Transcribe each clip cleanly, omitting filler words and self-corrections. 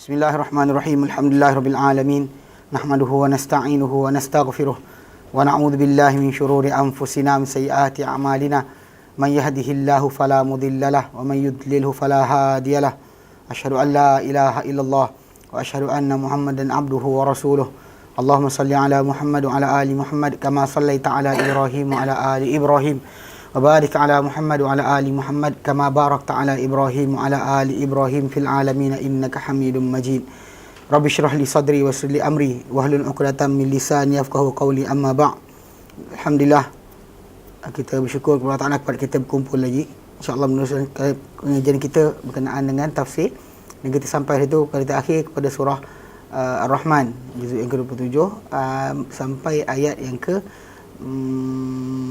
Bismillahirrahmanirrahim. Alhamdulillahirabbil alamin. Nahmaduhu wa nasta'inuhu wa nastaghfiruh. Wa na'udzu billahi min shururi anfusina wa min sayyiati a'malina. Man yahdihillahu fala mudhillalah wa man yudlilhu fala hadiyalah. Asyhadu an la ilaha illallah wa asyhadu anna Muhammadan abduhu wa rasuluh. Allahumma salli ala Muhammad wa ala ali Muhammad kama sallaita ala Ibrahim wa ala ali Ibrahim. وبارك على محمد وعلى آل محمد كما باركت على إبراهيم وعلى آل إبراهيم في العالمين إنك حميد مجيد رب اشرح لي صدري ويسر لي أمري واحلل عقدة من لساني يفقهوا قولي أما بعد. Alhamdulillah, kita bersyukur kepada Allah Ta'ala kepada kita berkumpul lagi, InsyaAllah meneruskan pengajian kita berkenaan dengan tafsir. Dan kita sampai itu pada akhir kepada surah Ar-Rahman juzuk yang ke-27 sampai ayat yang ke 55.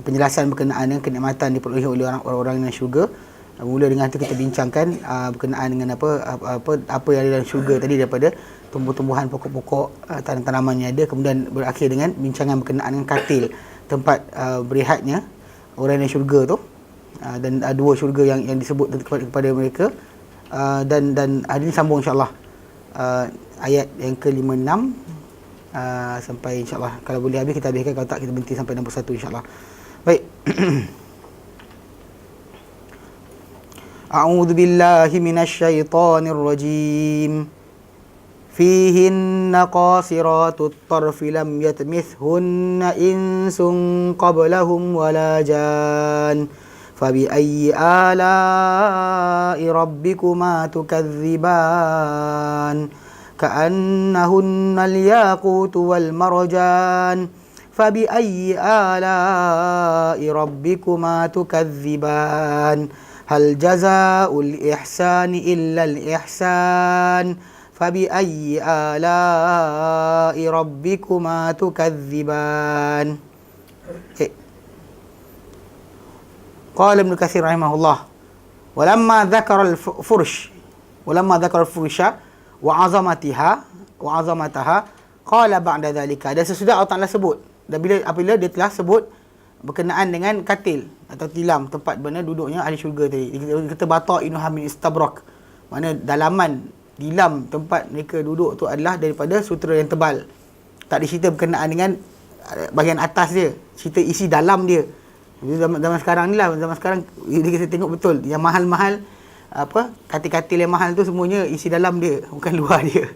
Penjelasan berkenaan dengan kenikmatan diperolehi oleh orang-orang yang syurga. Mula dengan itu kita bincangkan berkenaan dengan apa yang ada dalam syurga tadi, daripada tumbuh-tumbuhan, pokok-pokok, tanaman yang ada. Kemudian berakhir dengan bincangan berkenaan dengan katil, tempat berehatnya orang yang syurga tu. Dan dua syurga yang disebut kepada mereka. Dan hari ini sambung insya-Allah ayat yang ke-56 sampai insya-Allah, kalau boleh habis kita habiskan, kalau tak kita berhenti sampai 61 insya-Allah. Baik. A'udzu billahi minasyaitonir rajim. Fihinna qasiratut tarfi lam yatmithunna insun qablahum wala jan. Fabi ayyi ala'i rabbikuma tukadziban. كأنهن الياقوت والمرجان فبأي آلاء ربكما تكذبان هل جزاء الإحسان إلا الإحسان فبأي آلاء ربكما تكذبان. قال ابن كثير رحمه الله ولما ذكر الفرش wa'azamataha qala ba'da dhalika. Dan sesudah Allah Ta'ala sebut, dan apabila dia telah sebut berkenaan dengan katil atau tilam, tempat mana duduknya ahli syurga tadi, kita batainuha min istabrak, mana dalaman tilam tempat mereka duduk tu adalah daripada sutera yang tebal. Tak dicerita berkenaan dengan bahagian atas dia, cerita isi dalam dia. Zaman sekarang ni lah, zaman sekarang kita tengok betul yang mahal-mahal, katil-katil yang mahal tu semuanya isi dalam dia, bukan luar dia.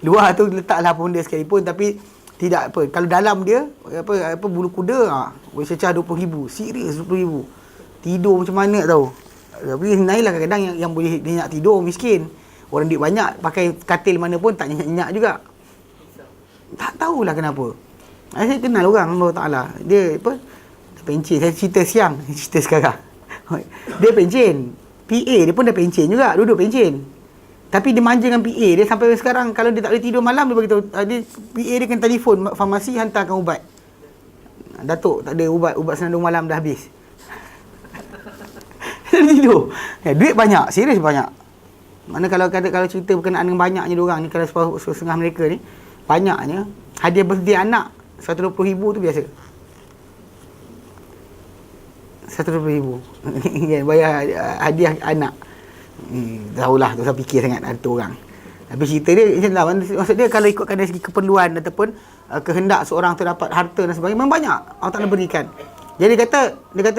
Luar tu letaklah pun dia sekalipun, tapi tidak apa, kalau dalam dia bulu kuda boleh cecah 20,000, serius 20,000. Tidur macam mana tahu. Tapi naiklah kadang-kadang yang boleh dia nak tidur miskin. Orang duit banyak pakai katil mana pun tak nyenyak juga. Tak tahulah kenapa. Saya kenal orang Allah Ta'ala, dia pencen. Saya cerita siang, cerita sekarang. Dia pencen. PA dia pun dah pencen juga, duduk pencen. Tapi dia manja dengan PA dia sampai sekarang, kalau dia tak boleh tidur malam, dia beritahu PA dia kena telefon farmasi hantarkan ubat. Datuk, tak ada ubat senandung malam dah habis. Dia tidur. Duit banyak, serius banyak. Mana kalau cerita berkenaan dengan banyaknya diorang ni, kalau setengah mereka ni, banyaknya hadiah birthday anak 120,000 tu biasa. 120,000 bayar hadiah anak. Tahulah, tak usah fikir sangat ada tu orang. Tapi cerita dia macam lah, maksud dia kalau ikutkan dari segi keperluan ataupun kehendak seorang tu dapat harta dan sebagainya, memang banyak Allah Ta'ala berikan. Jadi dia kata bila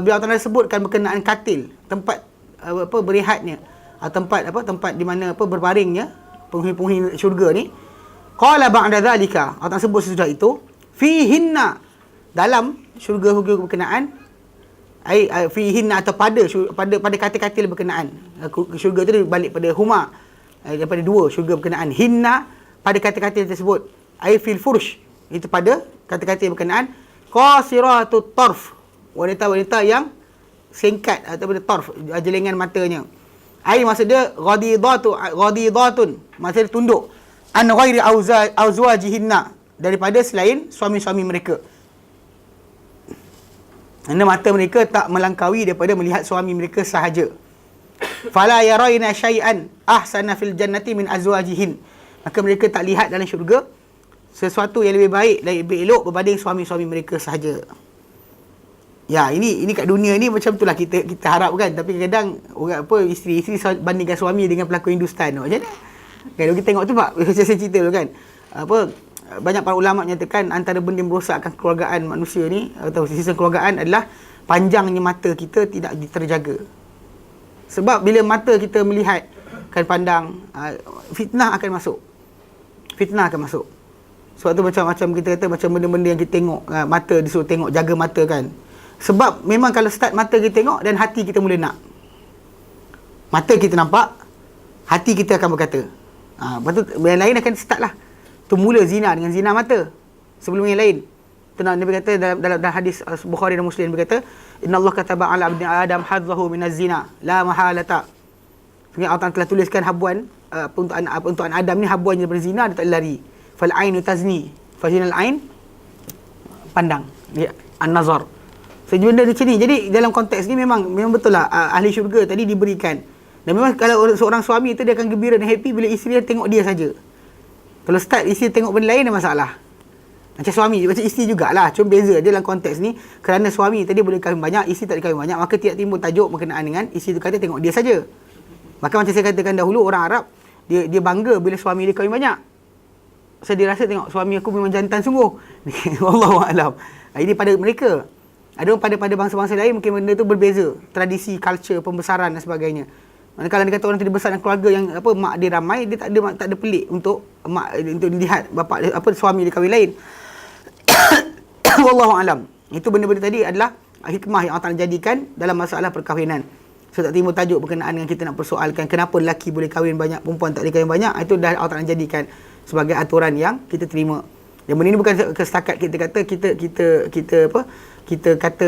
Allah Ta'ala sebutkan berkenaan katil, tempat berehatnya, tempat di mana berbaringnya penghuni-penghuni syurga ni, qala ba'da dhalika, Allah Ta'ala sebut sesudah itu, fihinna, dalam syurga-syurga berkenaan, fihinna atau pada katil-katil berkenaan. Syurga tu balik pada huma, daripada dua syurga berkenaan. Hinna pada katil-katil tersebut, fil fursh, itu pada katil-katil berkenaan. Qasiratut tarf, wanita-wanita yang singkat ataupun tarf, jelengan matanya. Maksud dia ghadidatun, maksud dia tunduk, an ghairi azwajihinna, daripada selain suami-suami mereka. Kerana mata mereka tak melangkaui daripada melihat suami mereka sahaja. Fala yarayna syai'an ahsana fil jannati min azwajihin. Maka mereka tak lihat dalam syurga sesuatu yang lebih baik, lebih elok berbanding suami-suami mereka sahaja. Ya, ini kat dunia ni macam itulah kita harapkan, tapi kadang orang apa isteri bandingkan suami dengan pelakon Hindustan. Macam mana? Kalau kita tengok tu pak, saya cerita tu kan. Apa banyak para ulama menyatakan antara benda yang merosakkan kekeluargaan manusia ni atau sistem kekeluargaan adalah panjangnya mata kita tidak terjaga. Sebab bila mata kita melihat kan pandang, fitnah akan masuk. Fitnah akan masuk. Sebab tu macam kita kata macam benda-benda yang kita tengok, mata disuruh tengok, jaga mata kan. Sebab memang kalau start mata kita tengok dan hati kita mula nak. Mata kita nampak, hati kita akan berkata. Lepas tu yang lain akan start lah. Tu mula zina dengan zina mata. Sebelum yang lain. Tu Nabi kata dalam hadis Bukhari dan Muslim, dia kata, "Inna Allah kataba ala abdi Adam hadzahu minaz zina, la mahalata." Sebenarnya Allah telah tuliskan habuan untuk anak Adam ni habuannya daripada zina, dia tak lari. Fal ainu tazni, fazinal ain pandang. Dia an-nazar. So benda macam ni. Jadi dalam konteks ni memang betul lah ahli syurga tadi diberikan. Dan memang kalau seorang suami tu dia akan gembira dan happy bila isteri dia tengok dia saja. Kalau start isteri tengok benda lain ada masalah. Macam suami, macam isteri jugalah. Cuma beza dia dalam konteks ni, kerana suami tadi boleh kahwin banyak, isteri tak boleh kahwin banyak, maka tidak timbul tajuk berkenaan dengan isteri tu kata tengok dia saja. Maka macam saya katakan dahulu, orang Arab dia bangga bila suami dia kahwin banyak. Saya dirasa tengok suami aku memang jantan sungguh. Wallahu a'lam. Ini pada mereka. Ada pada bangsa-bangsa lain mungkin benda tu berbeza, tradisi, culture, pembesaran dan sebagainya. Manakala dia kata orang tu dibesar dalam keluarga yang apa mak dia ramai, dia tak ada pelik untuk mak untuk dilihat bapa suami dia kahwin lain. Wallahu alam. Itu benda-benda tadi adalah hikmah yang Allah Taala jadikan dalam masalah perkahwinan. So tak timbul tajuk berkenaan dengan kita nak persoalkan kenapa lelaki boleh kahwin banyak, perempuan tak boleh kahwin banyak. Itu dah Allah Taala jadikan sebagai aturan yang kita terima. Yang benda ini bukan setakat kita kata kita kata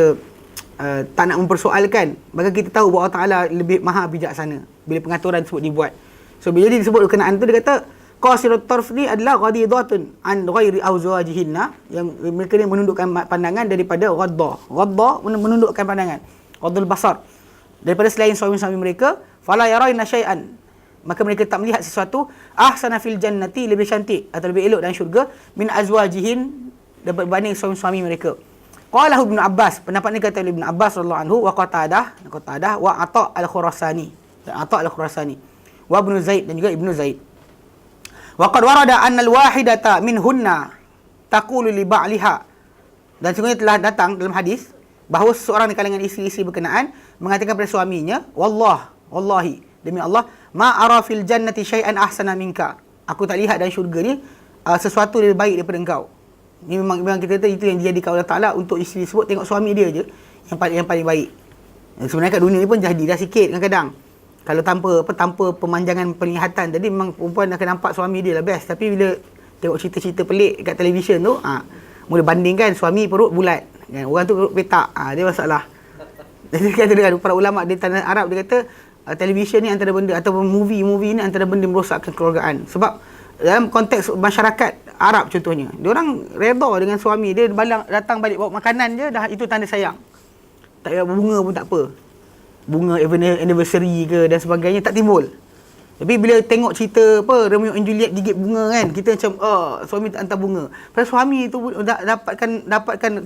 tak nak mempersoalkan. Maka kita tahu bahawa Allah Taala lebih maha bijaksana bila pengaturan tersebut dibuat. So bila dia disebut berkenaan tu dia kata qasirat tarf ni adalah ghadidatun an ghairi azwajihinna, yang mereka ni menundukkan pandangan daripada ghadda menundukkan pandangan, ghaddul basar, daripada selain suami-suami mereka, fala yarayna syai'an, maka mereka tak melihat sesuatu ahsana fil jannati, lebih cantik atau lebih elok dalam syurga, min azwajihin, berbanding suami-suami mereka. Qala Ibnu Abbas, pendapat ni kata Ibnu Abbas radhiyallahu anhu, wa Qatadah wa Atha al-Khurasani, wa Ibnu Zaid, dan juga Ibnu Zaid. Wa qad warada anna al-wahidata minhunna taqulu li ba'liha, dan sungguhnya telah datang dalam hadis bahawa seseorang di kalangan isteri-isteri berkenaan mengatakan kepada suaminya, wallahi demi Allah, ma ara fil jannati syai'an ahsana minka, aku tak lihat dalam syurga ni sesuatu lebih baik daripada engkau. Ini memang kita kata itu yang dijadikan Allah Taala untuk isteri sebut tengok suami dia je yang paling baik. Sebenarnya kat dunia ni pun jadi dah sikit kadang-kadang. Kalau tanpa pemanjangan penglihatan tadi memang perempuan akan nampak suami dia lah best, tapi bila tengok cerita-cerita pelik kat televisyen tu, mula bandingkan suami perut bulat kan, orang tu perut petak, dia masalah. Jadi kata dengan para ulama di tanah Arab, dia kata televisyen ni antara benda ataupun movie ni antara benda merosakkan kekeluargaan. Sebab dalam konteks masyarakat Arab contohnya, dia orang redha dengan suami dia datang balik bawa makanan je dah itu tanda sayang. Tak payah bunga pun tak apa. Bunga anniversary ke dan sebagainya tak timbul. Tapi bila tengok cerita Romeo and Juliet gigit bunga kan, kita macam suami tak hantar bunga. Padahal suami tu dapatkan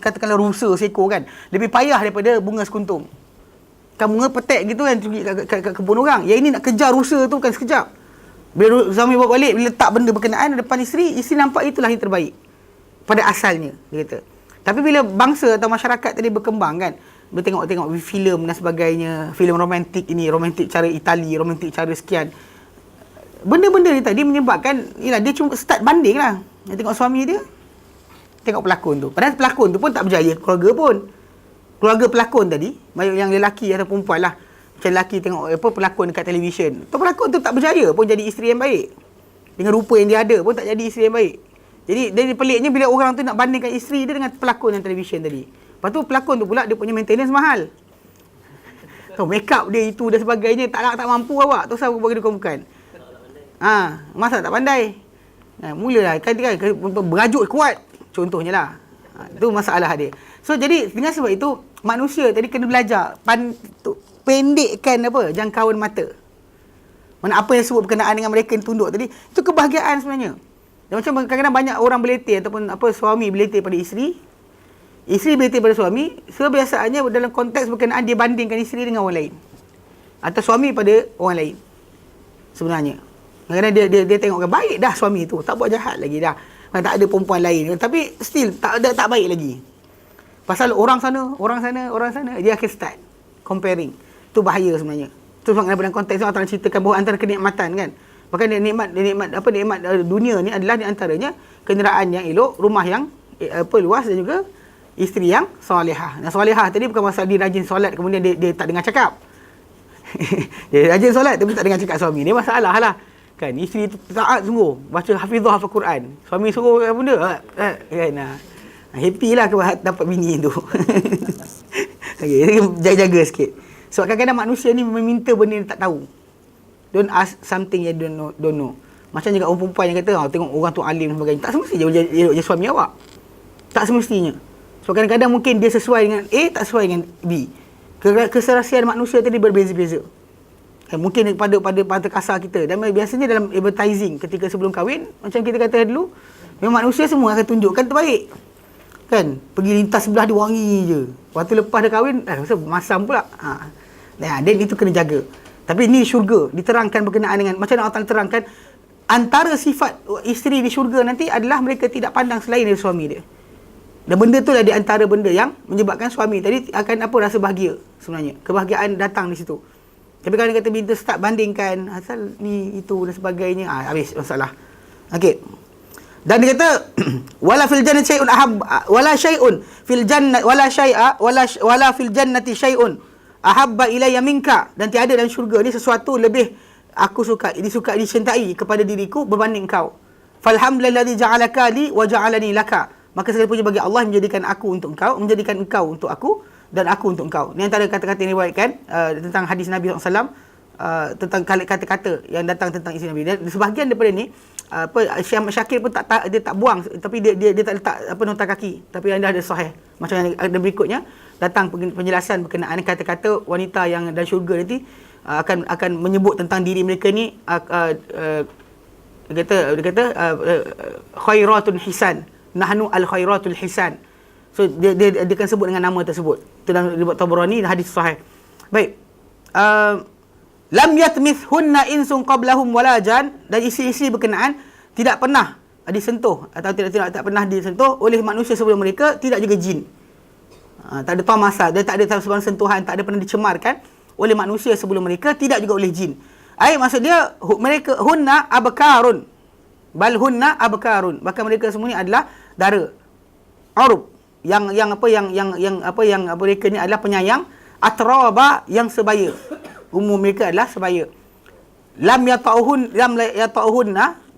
katakanlah rusa seekor kan, lebih payah daripada bunga sekuntum. Kan bunga petek gitu kan kat kebun orang. Yang ini nak kejar rusa tu kan sekejap. Bila suami bawa balik, bila letak benda berkenaan depan isteri nampak itulah yang terbaik pada asalnya, dia kata. Tapi bila bangsa atau masyarakat tadi berkembang kan, bila tengok filem dan sebagainya, filem romantik ini, romantik cara Itali, romantik cara sekian, benda-benda ni tadi menyebabkan dia cuma start banding lah. Dia tengok suami dia, tengok pelakon tu. Padahal pelakon tu pun tak berjaya keluarga pun. Keluarga pelakon tadi, yang lelaki atau perempuan lah, macam lelaki tengok pelakon dekat televisyen, tu pelakon tu tak berjaya pun jadi isteri yang baik. Dengan rupa yang dia ada pun tak jadi isteri yang baik. Jadi dari peliknya bila orang tu nak bandingkan isteri dia dengan pelakon yang televisyen tadi. Lepas tu pelakon tu pula dia punya maintenance mahal. Make up dia itu dan sebagainya tak mampu awak. Tu siapa bagi dia bukan. Masa tak pandai. Mulalah kan berajuk kuat contohnya lah. Itu masalah dia. So jadi dengan sebab itu manusia tadi kena belajar pendekkan jangkauan mata. Mana apa yang disebut berkenaan dengan mereka yang tunduk tadi, itu kebahagiaan sebenarnya. Dan macam kadang-kadang banyak orang berletih ataupun suami berletih pada isteri. Isteri berhenti pada suami, sebiasaannya dalam konteks berkenaan dia bandingkan isteri dengan orang lain. Atau suami pada orang lain. Sebenarnya. Kadang-kadang dia tengok baik dah suami tu, tak buat jahat lagi dah. Tak ada perempuan lain. Tapi still tak baik lagi. Pasal orang sana, dia akan start comparing. Tu bahaya sebenarnya. Tu sebab dalam konteks tu Allah ceritakan bahawa antara kenikmatan kan. Bahkan nikmat dunia ni adalah di antaranya kenderaan yang elok, rumah yang luas dan juga isteri yang solehah. Nah, solehah tadi bukan masalah dia rajin solat kemudian dia tak dengar cakap. Dia rajin solat tapi tak dengar cakap suami. Ni masalah lah. Kan isteri tu taat sungguh, baca hafizah hafal Quran. Suami suruh apa benda? Kan. Happy lah dapat bini tu. Okey, jaga-jaga sikit. Sebab kadang-kadang manusia ni meminta benda yang tak tahu. Don't ask something you don't know. Macam juga orang perempuan yang kata, tengok orang tu alim dan sebagainya. Tak semestinya elok je suami awak. Tak semestinya. Sebab kadang-kadang mungkin dia sesuai dengan A, tak sesuai dengan B. Keserasian manusia tadi berbeza-beza. Mungkin pada kasar kita. Dan biasanya dalam advertising ketika sebelum kahwin, macam kita kata dulu, memang manusia semua akan tunjukkan terbaik. Kan? Pergi lintas sebelah dia wangi je. Waktu lepas dah kahwin, masam pula. Dan itu kena jaga. Tapi ini syurga, diterangkan berkenaan dengan, macam Allah Ta'ala terangkan, antara sifat isteri di syurga nanti adalah mereka tidak pandang selain dari suami dia. Dan benda tu lah di antara benda yang menyebabkan suami tadi akan rasa bahagia sebenarnya. Kebahagiaan datang di situ. Tapi kalau dia kata bila start bandingkan, asal ni, itu dan sebagainya, habis masalah. Okey. Dan dia kata, wala fil jannati syai'un wala syai'un fil jannati wala fil jannati syai'un ahabba ilayya minka, dan tiada dalam syurga ni sesuatu lebih aku dicintai kepada diriku berbanding kau. Falhamdulillazi ja'alaka li wa ja'alani laka. Maka segala puji bagi Allah menjadikan aku untuk engkau, menjadikan engkau untuk aku dan aku untuk engkau. Ni antara kata-kata yang diriwayatkan tentang hadis Nabi SAW, tentang kata-kata yang datang tentang isteri Nabi. Dan sebahagian daripada ni Syekh Syakir pun dia tak buang, tapi dia tak letak nota kaki, tapi anda ada sahih. Macam yang ada berikutnya datang penjelasan berkenaan kata-kata wanita yang dalam syurga nanti akan menyebut tentang diri mereka ni dia kata khairatul hisan, nahnu al khairatul hisan. So dia akan sebut dengan nama tersebut. Itu dalam riwayat Tabarani, hadis sahih. Baik. Lam yatmithunna insun qablahum wala jan, dan isi-isi berkenaan tidak pernah disentuh atau tidak pernah disentuh oleh manusia sebelum mereka, tidak juga jin. Tak ada tamasa, dia tak ada sebarang sentuhan, tak ada pernah dicemarkan oleh manusia sebelum mereka, tidak juga oleh jin. Maksud dia mereka hunna abkarun, bal hunna abkarun, bahkan mereka semua ni adalah dara, urub, yang mereka ni adalah penyayang, atraba, yang sebaya, umur mereka adalah sebaya. Lam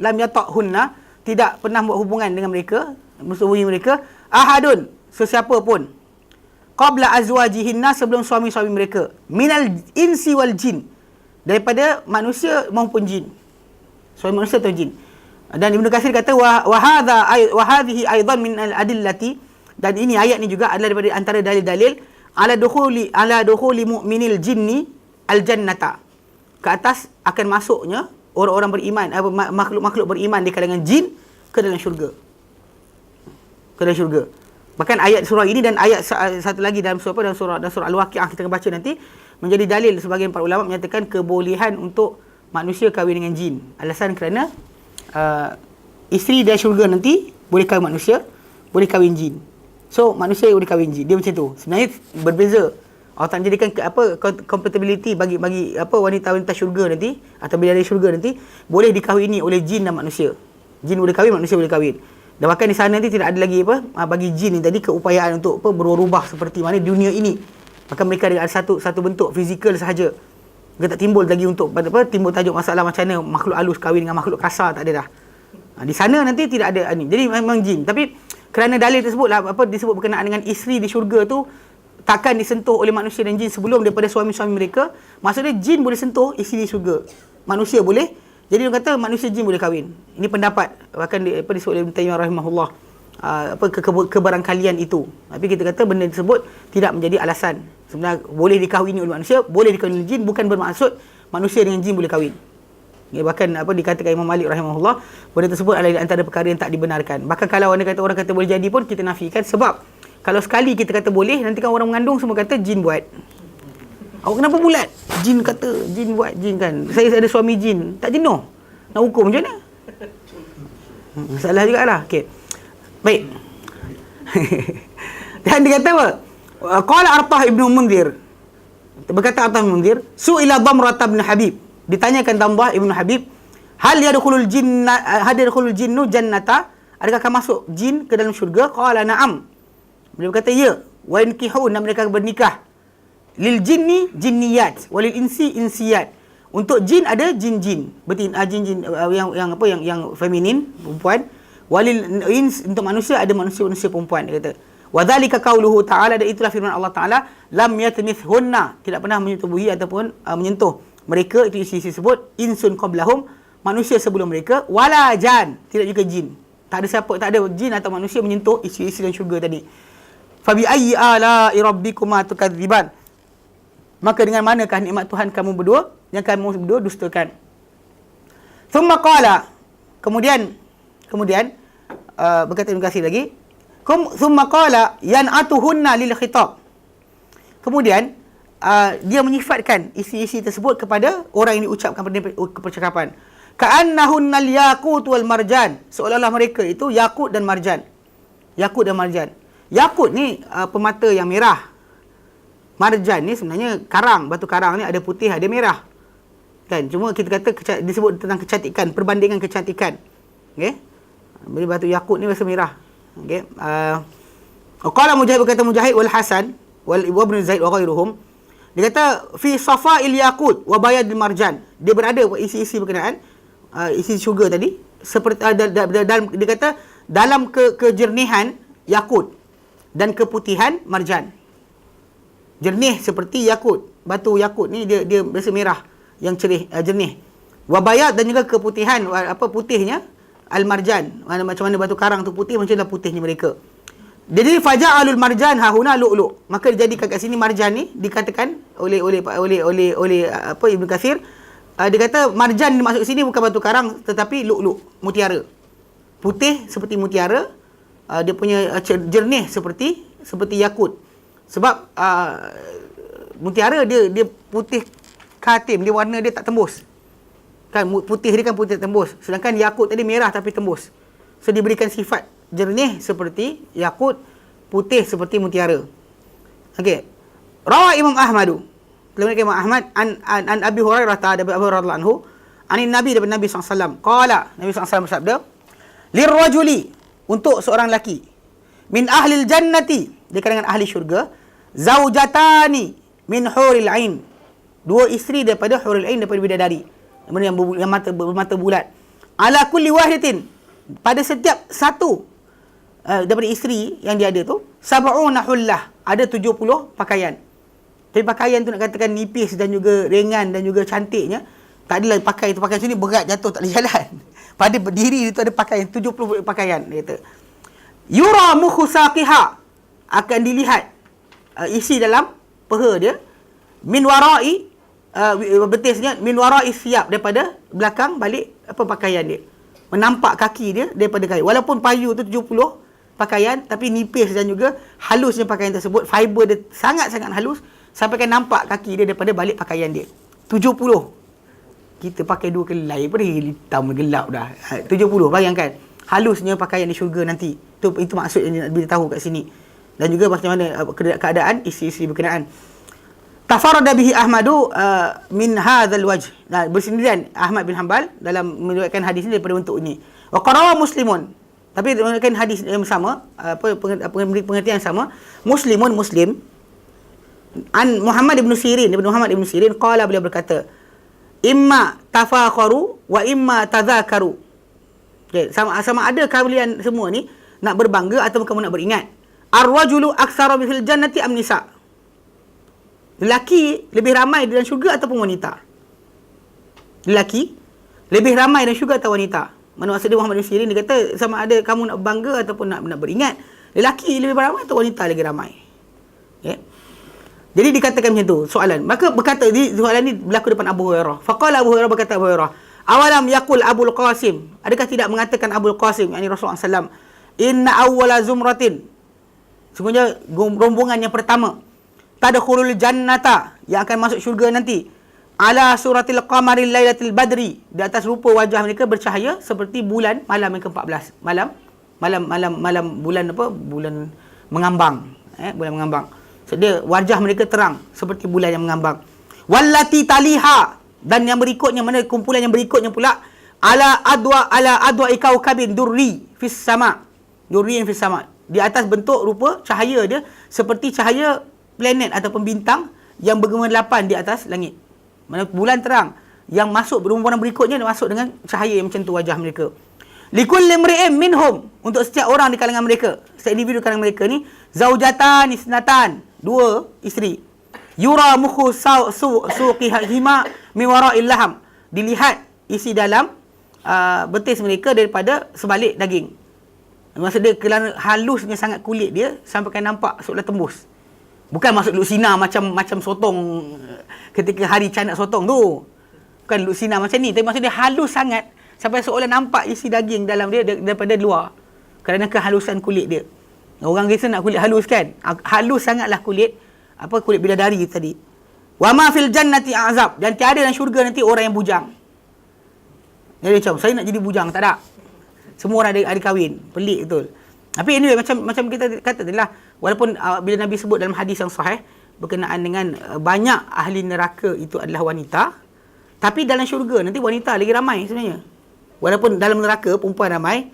yata'hunna, tidak pernah buat hubungan dengan mereka, musuhi mereka, ahadun, sesiapa pun, qabla azwajihinna, sebelum suami-suami mereka, minal insi wal jin, daripada manusia maupun jin, suami manusia atau jin. Dan Ibnu Katsir kata wa hadhihi aidan min al adillati, dan ini ayat ni juga adalah daripada antara dalil-dalil ala dukhuli mu'minil jinni al jannata, ke atas akan masuknya orang-orang beriman, makhluk-makhluk beriman di kalangan jin ke dalam syurga. Bahkan ayat surah ini dan ayat satu lagi dalam surah Al-Waqiah kita akan baca nanti, menjadi dalil sebagian para ulama menyatakan kebolehan untuk manusia kahwin dengan jin. Alasan kerana isteri dari syurga nanti boleh kahwin manusia, boleh kahwin jin. So manusia boleh kahwin jin. Dia macam tu. Sebenarnya berbeza. Allah tak jadikan compatibility bagi wanita-wanita syurga nanti atau bidadari syurga nanti boleh dikahwini oleh jin dan manusia. Jin boleh kahwin, manusia boleh kahwin. Dan bahkan di sana nanti tidak ada lagi bagi jin ni tadi keupayaan untuk berubah seperti mana dunia ini. Maka mereka ada satu bentuk fizikal sahaja. Mereka tak timbul lagi untuk timbul tajuk masalah macam mana makhluk halus kahwin dengan makhluk kasar, tak ada dah. Di sana nanti tidak ada ni. Jadi memang jin. Tapi kerana dalil tersebut disebut berkenaan dengan isteri di syurga tu takkan disentuh oleh manusia dan jin sebelum daripada suami-suami mereka. Maksudnya jin boleh sentuh isteri di syurga, manusia boleh. Jadi dia kata manusia jin boleh kahwin. Ini pendapat bahkan disebut oleh Ibn Taymiyah rahimahullah, kebarangkalian itu. Tapi kita kata benda tersebut tidak menjadi alasan. Sebenarnya boleh dikahwini oleh manusia, boleh dikahwini oleh jin, bukan bermaksud manusia dengan jin boleh kahwin. Ya, bahkan dikatakan Imam Malik rahimahullah, benda tersebut adalah antara perkara yang tak dibenarkan. Bahkan kalau orang kata boleh jadi pun kita nafikan, sebab Kalau sekali kita kata boleh, nanti kan orang mengandung semua kata jin buat. Awak kenapa bulat? Jin kata, jin buat, jin kan. Saya ada suami jin. Tak jenuh? Nak hukum macam mana? Salah jugalah. Okey. Baik. Dan dia kata apa? Qala Artah ibn Munzir. Berkata Artah ibn Munzir, su'ila Damrah bin Habib. Ditanyakan Damrah ibn Habib, hal yadkhulul jinnu jannata? Adakah akan masuk jin ke dalam syurga? Qala na'am. Beliau berkata ya. Wa yankihun, mereka bernikah. Lil jinni jinniyat, walil insi insiyat. Untuk jin ada jin-jin. Berarti jin-jin yang feminin, perempuan. Walil ins, untuk manusia ada manusia-manusia perempuan, dia kata. Wa dzalika qauluhu ta'ala, dan itulah firman Allah Taala, lam yatmithunna, tidak pernah menyetubuhi ataupun menyentuh mereka, itu isi sebut insun qablahum, manusia sebelum mereka, wala jan, tidak juga jin. Tak ada siapa, tak ada jin atau manusia menyentuh isi-isi dalam syurga tadi. Fa bi ayyi ala'i rabbikuma tukadziban? Maka dengan manakah nikmat Tuhan kamu berdua yang kamu berdua dustakan? Thumma qala, kemudian berkata terima kasih lagi. Thumma qala yan'atuhunna lil khitab. Kemudian dia menyifatkan isi-isi tersebut kepada orang yang diucapkan pada percakapan. Ka'annahunnal yaqut wal marjan, seolah-olah mereka itu yakut dan marjan. Yakut dan marjan. Yakut ni permata yang merah. Marjan ni sebenarnya karang, batu karang ni ada putih, ada merah. Kan? Cuma kita kata disebut tentang kecantikan, perbandingan kecantikan. Okey. Jadi batu yakut ni rasa merah. Okey. Qala Mujahid, berkata Mujahid wal Hasan wal Ibn Zaid wa ghairuhum. Dia kata fi safa'il yaqut wa bayadil marjan. Dia berada isi-isi berkenaan isi syurga tadi seperti dalam, dia kata dalam kejernihan yakut dan keputihan marjan. Jernih seperti yakut. Batu yakut ni dia rasa merah yang jernih. Wa bayad, dan juga keputihan, putihnya al-marjan. Macam mana batu karang tu putih, macam mana putihnya mereka. Jadi faja'alul marjan hahuna lu'lu'. Maka dijadikan kat sini marjan ni dikatakan oleh Ibn Katsir, dia kata marjan masuk sini bukan batu karang tetapi lu'lu', mutiara. Putih seperti mutiara, dia punya jernih seperti yakut. Sebab mutiara dia putih katim, dia warna dia tak tembus. Kan putih dia kan putih tembus. Sedangkan yakut tadi merah tapi tembus. So diberikan sifat jernih seperti yakut, putih seperti mutiara. Okey. Rawa Imam Ahmadu. Kemudian Imam Ahmad an Abi Hurairah ta'ala Abu Hurairah anhu, anin Nabi daripada Nabi SAW. Qala, Nabi SAW bersabda, lirrajuli, untuk seorang lelaki, min ahlil jannati, di kalangan ahli syurga, zaujatani min huril ain, dua isteri daripada huril ain, daripada bidadari yang mata bulat, ala kulli wahidatin, pada setiap satu daripada isteri yang dia ada tu, sab'una hullah, ada 70 pakaian. Tapi pakaian tu nak katakan nipis dan juga ringan dan juga cantiknya, tak adalah pakaian sini berat jatuh tak boleh jalan. Pada berdiri itu ada pakaian 70 pakaian, dia kata. Yura mukhu saqiha, akan dilihat isi dalam peha dia, min warai, betisnya min warai siap, daripada belakang balik pakaian dia. Menampak kaki dia daripada kain. Walaupun payu tu 70 pakaian, tapi nipis dan juga halusnya pakaian tersebut, fiber dia sangat-sangat halus, sampai kan nampak kaki dia daripada balik pakaian dia. 70. Kita pakai 2 kelai pun hitam gelap dah. 70, bayangkan. Halusnya pakaian di syurga nanti. Itu maksud yang nak beritahu kat sini. Dan juga macam mana keadaan isi-isi berkenaan. Tafarada bihi Ahmadu min hadzal wajh. Nah, bersendirian Ahmad bin Hanbal dalam meriwayatkan hadis ini daripada bentuk ini. Wa qarawa Muslimun. Tapi meriwayatkan hadis yang sama, pengertian yang sama. Muslim an Muhammad ibn Sirin, qala, beliau berkata, imma tafakharu wa imma tadhakaru. Okay, sama ada kalian semua ni nak berbangga atau kamu nak beringat. Ar-rajulu aktsara fil jannati am nisa. Lelaki lebih ramai dalam syurga ataupun wanita? Lelaki lebih ramai dalam syurga atau wanita? Mana maksud dia Muhammad ibn Sirin, dia kata sama ada kamu nak bangga ataupun nak beringat, lelaki lebih ramai atau wanita lagi ramai? Okay. Jadi dikatakan macam tu soalan. Maka berkata soalan ni berlaku depan Abu Hurairah. Faqala Abu Hurairah, berkata Abu Hurairah, awalam yaqul Abul Qasim, adakah tidak mengatakan Abul Qasim, yakni Rasulullah SAW, inna awwala zumratin, Sungguhnya rombongan yang pertama. Tadkhulul jannata, yang akan masuk syurga nanti. Ala suratil qamari lailatul badri, di atas rupa wajah mereka bercahaya seperti bulan malam yang ke-14. Malam bulan apa? Bulan mengambang. Bulan mengambang. So, dia wajah mereka terang seperti bulan yang mengambang. Wallati taliha, dan yang berikutnya, mana kumpulan yang berikutnya pula, ala adwa ikau kabin durri fis sama. Durri fis sama. Di atas bentuk rupa cahaya dia seperti cahaya planet ataupun bintang yang bergemerlapan di atas langit. Mana bulan terang, yang masuk rombongan berikutnya dia masuk dengan cahaya yang macam tu wajah mereka. Likulli imri'in minhum, untuk setiap orang di kalangan mereka, setiap individu di kalangan mereka ni, zaujatan isnatan, 2 isteri. Yura mukhu suqihima min wara'il laham, dilihat isi dalam betis mereka daripada sebalik daging. Maksud dia kerana halusnya sangat kulit dia sampai kan nampak seolah tembus. Bukan maksud luksina macam sotong ketika hari canak sotong tu. Bukan luksina macam ni. Tapi maksud dia halus sangat sampai seolah nampak isi daging dalam dia daripada luar. Kerana kehalusan kulit dia. Orang biasa nak kulit halus kan? Halus sangatlah kulit bidadari tadi. Wa ma fil jannati azab, dan tiada dalam syurga nanti orang yang bujang. Jadi macam saya nak jadi bujang, tak ada. Semua orang ada kahwin. Pelik betul. Tapi anyway, macam kita kata tadi lah, walaupun bila Nabi sebut dalam hadis yang sahih berkenaan dengan banyak ahli neraka itu adalah wanita, tapi dalam syurga nanti wanita lagi ramai sebenarnya. Walaupun dalam neraka perempuan ramai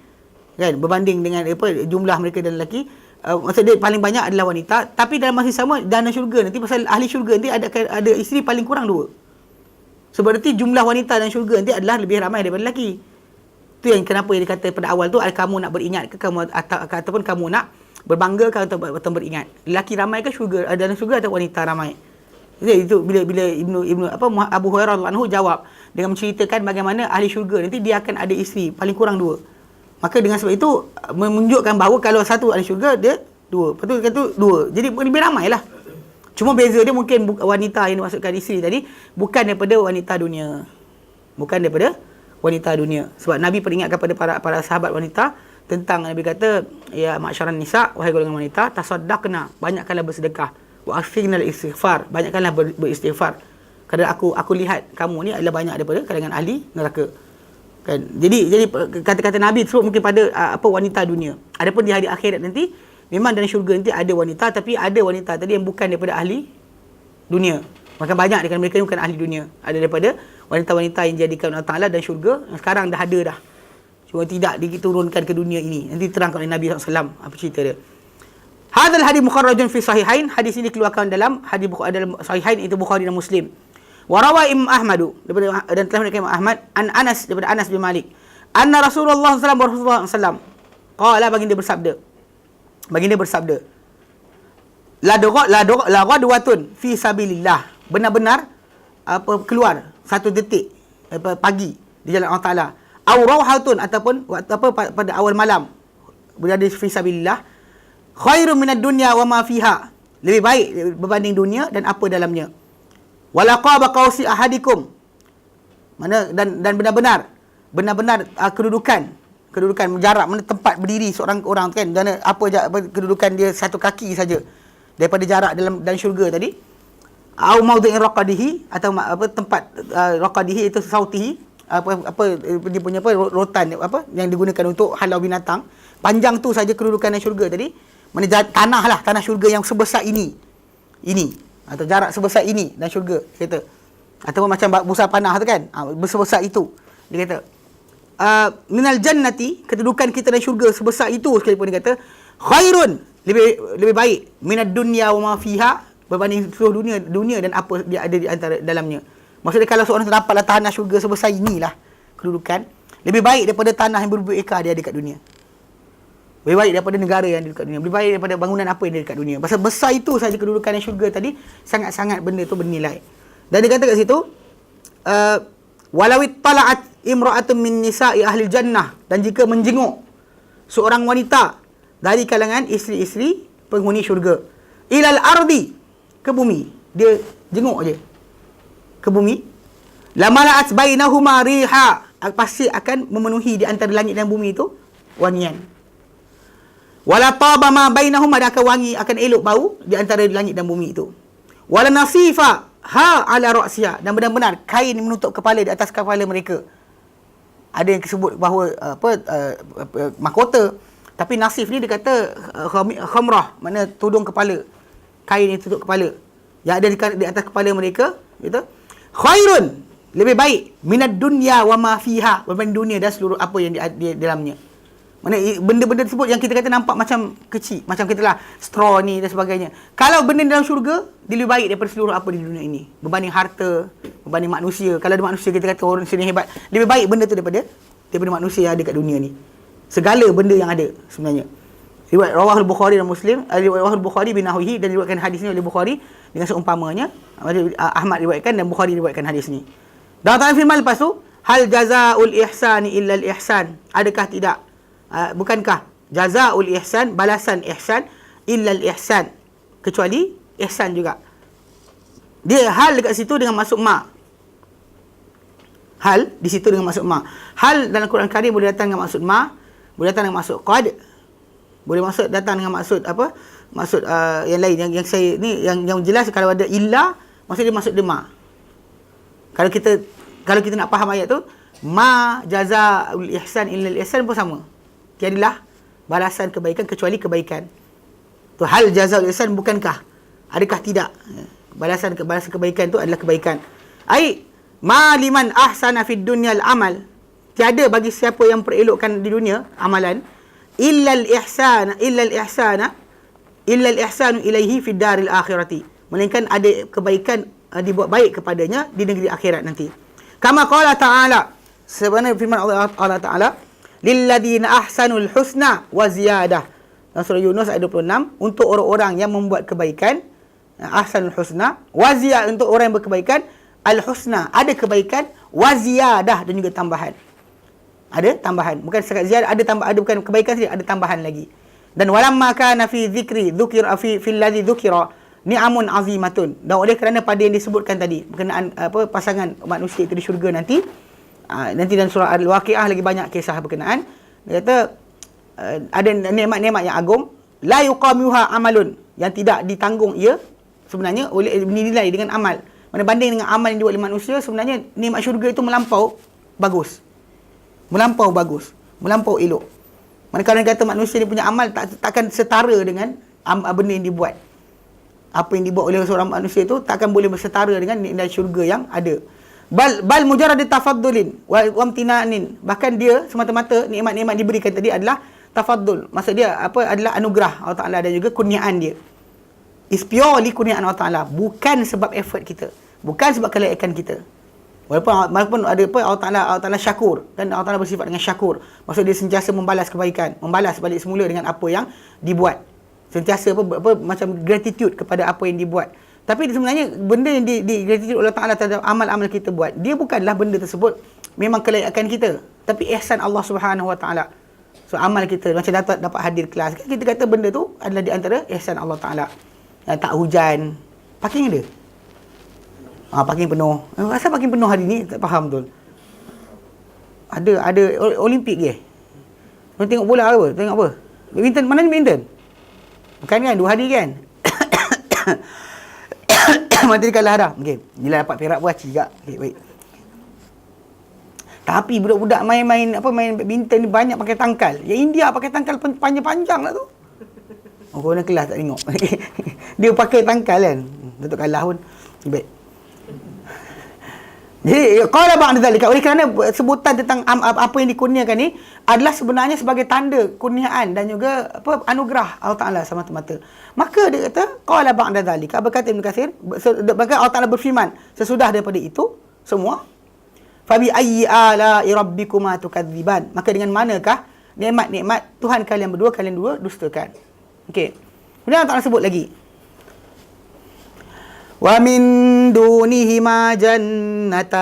kan, berbanding dengan jumlah mereka dan lelaki, maksud dia paling banyak adalah wanita, tapi dalam masa sama dalam syurga nanti, pasal ahli syurga nanti ada isteri paling kurang 2. Sebab nanti jumlah wanita dalam syurga nanti adalah lebih ramai daripada lelaki. Itu yang kenapa yang dikata pada awal tu, kamu nak beringat ke kamu ataupun kamu nak berbangga ke atau beringat. Lelaki ramai ke syurga, dalam syurga atau wanita ramai. Jadi itu bila Ibnu Abu Hurairah radhiyallahu anhu jawab dengan menceritakan bagaimana ahli syurga nanti dia akan ada isteri paling kurang 2. Maka dengan sebab itu menunjukkan bahawa kalau satu ahli syurga dia 2. Lepas tu kata 2. Jadi lebih ramailah. Cuma beza dia mungkin wanita yang dimasukkan isteri tadi bukan daripada wanita dunia. Bukan daripada wanita dunia. Sebab Nabi peringatkan kepada para sahabat wanita tentang, Nabi kata, ya ma'syaran nisa, wahai golongan wanita, tasaddaqna, banyakkanlah bersedekah, wa aksirnal istighfar, banyakkanlah beristighfar. Kerana aku lihat kamu ni adalah banyak daripada kalangan ahli neraka. Kan? Jadi kata-kata Nabi tersebut mungkin pada wanita dunia. Adapun di hari akhirat nanti memang dalam syurga nanti ada wanita, tapi ada wanita tadi yang bukan daripada ahli dunia. Maka banyak dengan mereka ni bukan ahli dunia. Ada daripada wanita-wanita yang dijadikan Allah Ta'ala dan syurga, yang sekarang dah ada dah. Cuma tidak diturunkan ke dunia ini. Nanti terangkan oleh Nabi SAW apa cerita dia. Hadzal hadis mukharrajun fi sahihain. Hadis ini dikeluarkan dalam dalam sahihain, itu Bukhari dan Muslim. Wa rawa Imam Ahmad, dan telah meriwayatkan Imam Ahmad an Anas, daripada Anas bin Malik, anna Rasulullah SAW qala, baginda bersabda, la ghadwatun fi sabilillah, benar-benar keluar satu detik pagi di jalan Allah Taala, au rauhatun, ataupun pada awal malam berada fi sabilillah, khairum minad dunya wa ma fiha, lebih baik berbanding dunia dan apa dalamnya. Walaqaba qausi ahadikum, mana dan benar-benar kedudukan jarak, mana tempat berdiri seorang orang kan, dan apa kedudukan dia satu kaki saja daripada jarak dalam syurga tadi. Au maudhi'in raqadihi, atau tempat raqadihi itu sautihi, dia punya rotan yang digunakan untuk halau binatang. Panjang tu saja kedudukan dalam syurga tadi. Mana tanah syurga yang sebesar ini atau jarak sebesar ini dalam syurga, kata. Ataupun macam busa panah tu kan, sebesar itu. Dia kata minal jannati, kedudukan kita dalam syurga sebesar itu sekalipun, dia kata khairun, lebih baik, minad dunya wa ma fiha, berbanding seluruh dunia dan apa dia ada di antara dalamnya. Maksudnya kalau seorang terdapatlah tanah syurga sebesar inilah kedudukan, lebih baik daripada tanah yang beribu ekar dia ada dekat dunia. Lebih baik daripada negara yang ada dekat dunia. Lebih baik daripada bangunan apa yang ada dekat dunia. Pasal besar itu saja kedudukan yang syurga tadi, sangat-sangat benda tu bernilai. Dan dia kata kat situ, walawit tala'at imra'atun min nisa'i ahli jannah, dan jika menjenguk seorang wanita dari kalangan isteri-isteri penghuni syurga, ilal ardi, ke bumi, dia jenguk je ke bumi, lamala'at bainahuma riha, pasti akan memenuhi di antara langit dan bumi itu wangian. Wala taba ma bainahum, ada akan wangi, akan elok bau di antara langit dan bumi itu. Wala nasifa ha ala ra'siha, dan benar-benar kain menutup kepala di atas kepala mereka. Ada yang disebut bahawa mahkota, tapi nasif ni dia kata khamrah, mana tudung kepala, kain yang tutup kepala yang ada di atas kepala mereka, gitu. Khairun, lebih baik, minad dunya wa ma fiha, berbanding dunia dan seluruh apa yang di dalamnya. Mana benda-benda tersebut yang kita kata nampak macam kecil, macam katalah straw ni dan sebagainya. Kalau benda dalam syurga, dia lebih baik daripada seluruh apa di dunia ini. Berbanding harta, berbanding manusia. Kalau ada manusia, kita kata orang sini hebat, lebih baik benda tu daripada manusia yang ada kat dunia ni. Segala benda yang ada sebenarnya. Riwayat Rawahul Bukhari dan Muslim, riwayat Rawahul Bukhari binahwihi, dan diriwayatkan hadis ni oleh Bukhari dengan seumpamanya. Ahmad riwayatkan dan Bukhari riwayatkan hadis ni. Dan Allah firman lepas tu, hal jazaul ihsani illa al ihsan. Adakah tidak? Bukankah jazaul ihsan, balasan ihsan, illa al ihsan, kecuali ihsan juga. Dia hal dekat situ dengan masuk ma. Hal di situ dengan maksud ma. Hal dalam Quran Karim boleh datang dengan maksud ma, boleh datang dengan maksud qad, boleh datang dengan maksud apa? Maksud yang lain yang saya ni yang jelas, kalau ada illa, maksud dia maksud dia ma. Kalau kita nak faham ayat tu, ma jazaul ihsan illa al ihsan pun sama. Tiadalah balasan kebaikan kecuali kebaikan. Tu hal jazaul ihsan, bukankah? Adakah tidak? Balasan kebaikan tu adalah kebaikan. Ai ma liman ahsana fid dunyal amal. Tiada bagi siapa yang perelokkan di dunia amalan, illa al ihsana ilaihi fid daril akhirati. Melainkan ada kebaikan dibuat baik kepadanya di negeri akhirat nanti. Kama qala ta'ala, sebenarnya firman Allah Ta'ala, lilladzina ahsanul husna wa ziyadah. Dalam surah Yunus ayat 26, untuk orang-orang yang membuat kebaikan, ahsanul husna, wa ziyadah, untuk orang yang berkebaikan, al husna, ada kebaikan, wa ziyadah, dan juga tambahan. Ada tambahan, bukan sekat ziyadah, ada bukan kebaikan saja, ada tambahan lagi. Dan walamma kana fi dzikri dzukira fi fil ladzi dzukira ni'amun azimatun. Dan oleh kerana pada yang disebutkan tadi berkenaan pasangan manusia itu di syurga nanti, nanti dalam surah Al-Waqiah lagi banyak kisah berkenaan. Dia kata ada nikmat-nikmat yang agung, la yuqamuha amalun, yang tidak ditanggung ia sebenarnya oleh dinilai dengan amal. Mana banding dengan amal yang dibuat oleh manusia, sebenarnya nikmat syurga itu melampau bagus. Melampau elok. Manakala kata manusia ni punya amal takkan setara dengan benda yang dibuat. Apa yang dibuat oleh seorang manusia itu takkan boleh bersetara dengan nikmat syurga yang ada. Bal mujarrad tafaddulin wa amtinanin. Bahkan dia semata-mata nikmat-nikmat diberikan tadi adalah tafaddul. Maksud dia adalah anugerah Allah Taala dan juga kurniaan dia. Is purely kurniaan Allah Taala, bukan sebab effort kita, bukan sebab kelaikan kita. Walaupun ada Allah Taala syakur, dan Allah Taala bersifat dengan syakur. Maksud dia sentiasa membalas kebaikan, membalas balik semula dengan apa yang dibuat. Sentiasa macam gratitude kepada apa yang dibuat. Tapi sebenarnya benda yang di gratitude Allah Taala terhadap amal-amal kita buat, dia bukanlah benda tersebut memang kelaikan kita, tapi ihsan Allah Subhanahu Wa Taala. So amal kita macam dapat hadir kelas, kita kata benda tu adalah di antara ihsan Allah Taala. Tak hujan, parking ada. Parking penuh. Asal parking penuh hari ni? Tak faham betul. Ada Olimpik ke? Mereka tengok bola apa? Tengok apa? Badminton, mana ni badminton? Bukan kan? 2 hari kan? Mati kalah dah. Okey. Bila dapat perak pun aci juga. Okay, baik. Tapi budak-budak main badminton ni banyak pakai tangkal. Yang India pakai tangkal panjang-panjang lah tu. Korang kelas tak tengok. Dia pakai tangkal kan. Datuk kalah pun. Baik. Jadi qala ba'da zalika, oleh kerana sebutan tentang apa yang dikurniakan ni adalah sebenarnya sebagai tanda kurniaan dan juga anugerah Allah Taala semata-mata. Maka dia kata qala ba'da zalika, berkata Ibn Katsir, maka Allah Taala berfirman sesudah daripada itu semua, fabi ayyi ala'i rabbikuma tukadziban, maka dengan manakah nikmat-nikmat Tuhan kalian berdua dustakan. Okey. Kemudian Allah Taala sebut lagi, wa min dunihima jannatan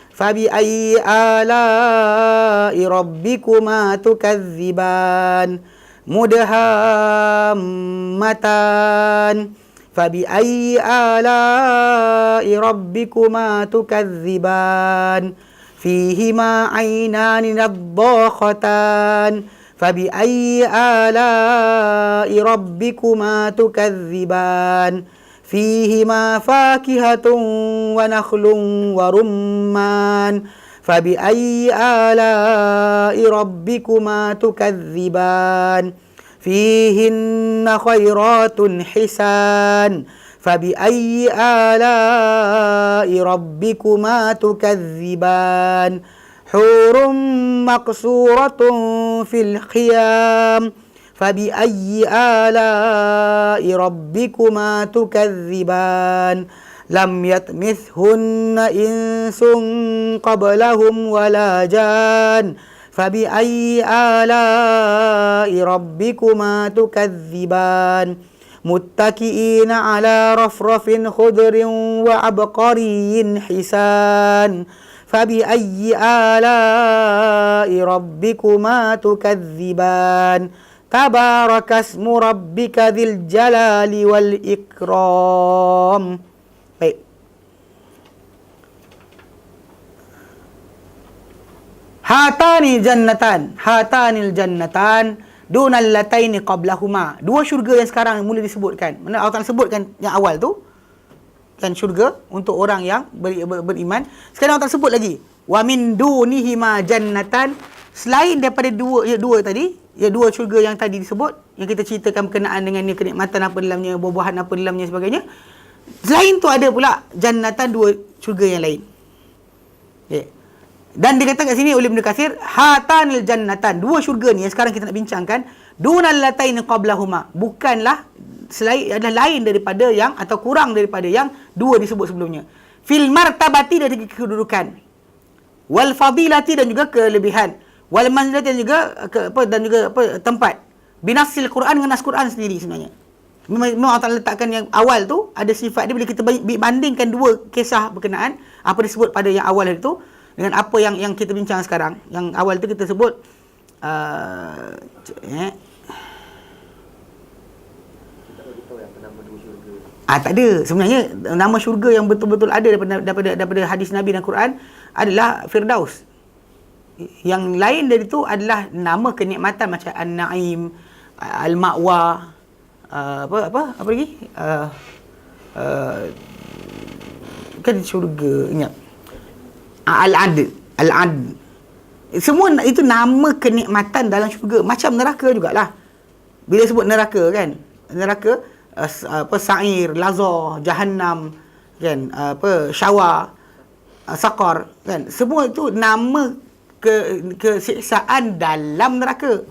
fabi ayyi ala'i rabbikuma tukadziban mudhammatan fabi ayyi ala'i rabbikuma tukadziban fihima aynani nadhakhatan فبأي آلاء ربكما تكذبان فيهما فاكهة ونخل ورمان فبأي آلاء ربكما تكذبان فيهن خيرات حسان فبأي آلاء ربكما تكذبان حور مقصورة في الخيام فبأي آلاء ربكما تكذبان لم يطمثهن إنس قبلهم ولا جان فبأي آلاء ربكما تكذبان متكئين على رفرف خضر وعبقري حسان فبأي آلاء ربكما تكذبان تبارك اسم ربك ذي الجلال والإكرام. Baik. Hatanil jannatan dunal lataini qablahuma. Dua syurga yang sekarang mula disebutkan. Mana Allah Taala sebutkan yang awal tu kan syurga untuk orang yang beriman. Sekarang Allah Taala sebut lagi wa min dunihima jannatan, selain daripada dua tadi, dua syurga yang tadi disebut, yang kita ceritakan berkenaan dengan ni, kenikmatan apa dalamnya, buah-buahan apa dalamnya sebagainya. Selain tu ada pula jannatan, dua syurga yang lain. Okay. Dan dikatakan kat sini oleh Ibnu Katsir, hatanil jannatan, dua syurga ni yang sekarang kita nak bincangkan, dunal lataini qablahuma, bukanlah selain, adalah lain daripada yang atau kurang daripada yang dua disebut sebelumnya. Fil martabati, dari kedudukan, wal fadilati, dan juga kelebihan, wal manzilati, dan juga tempat. Binasil Quran, dengan nas Quran sendiri sebenarnya. Memang Allah letakkan yang awal tu ada sifat dia, bila kita bandingkan dua kisah berkenaan apa disebut pada yang awal itu dengan apa yang kita bincang sekarang. Yang awal tu kita sebut tak ada. Sebenarnya nama syurga yang betul-betul ada daripada hadis Nabi dan Quran adalah Firdaus. Yang lain dari itu adalah nama kenikmatan macam An-Naim, Al-Ma'wa, apa lagi? Kan syurga, ingat. Al-Adl. Semua itu nama kenikmatan dalam syurga. Macam neraka jugalah. Bila sebut neraka kan, neraka Sa'ir, Lazah, Jahannam, kan, Syawa, Saqar, kan, semua itu nama kesiksaan dalam neraka.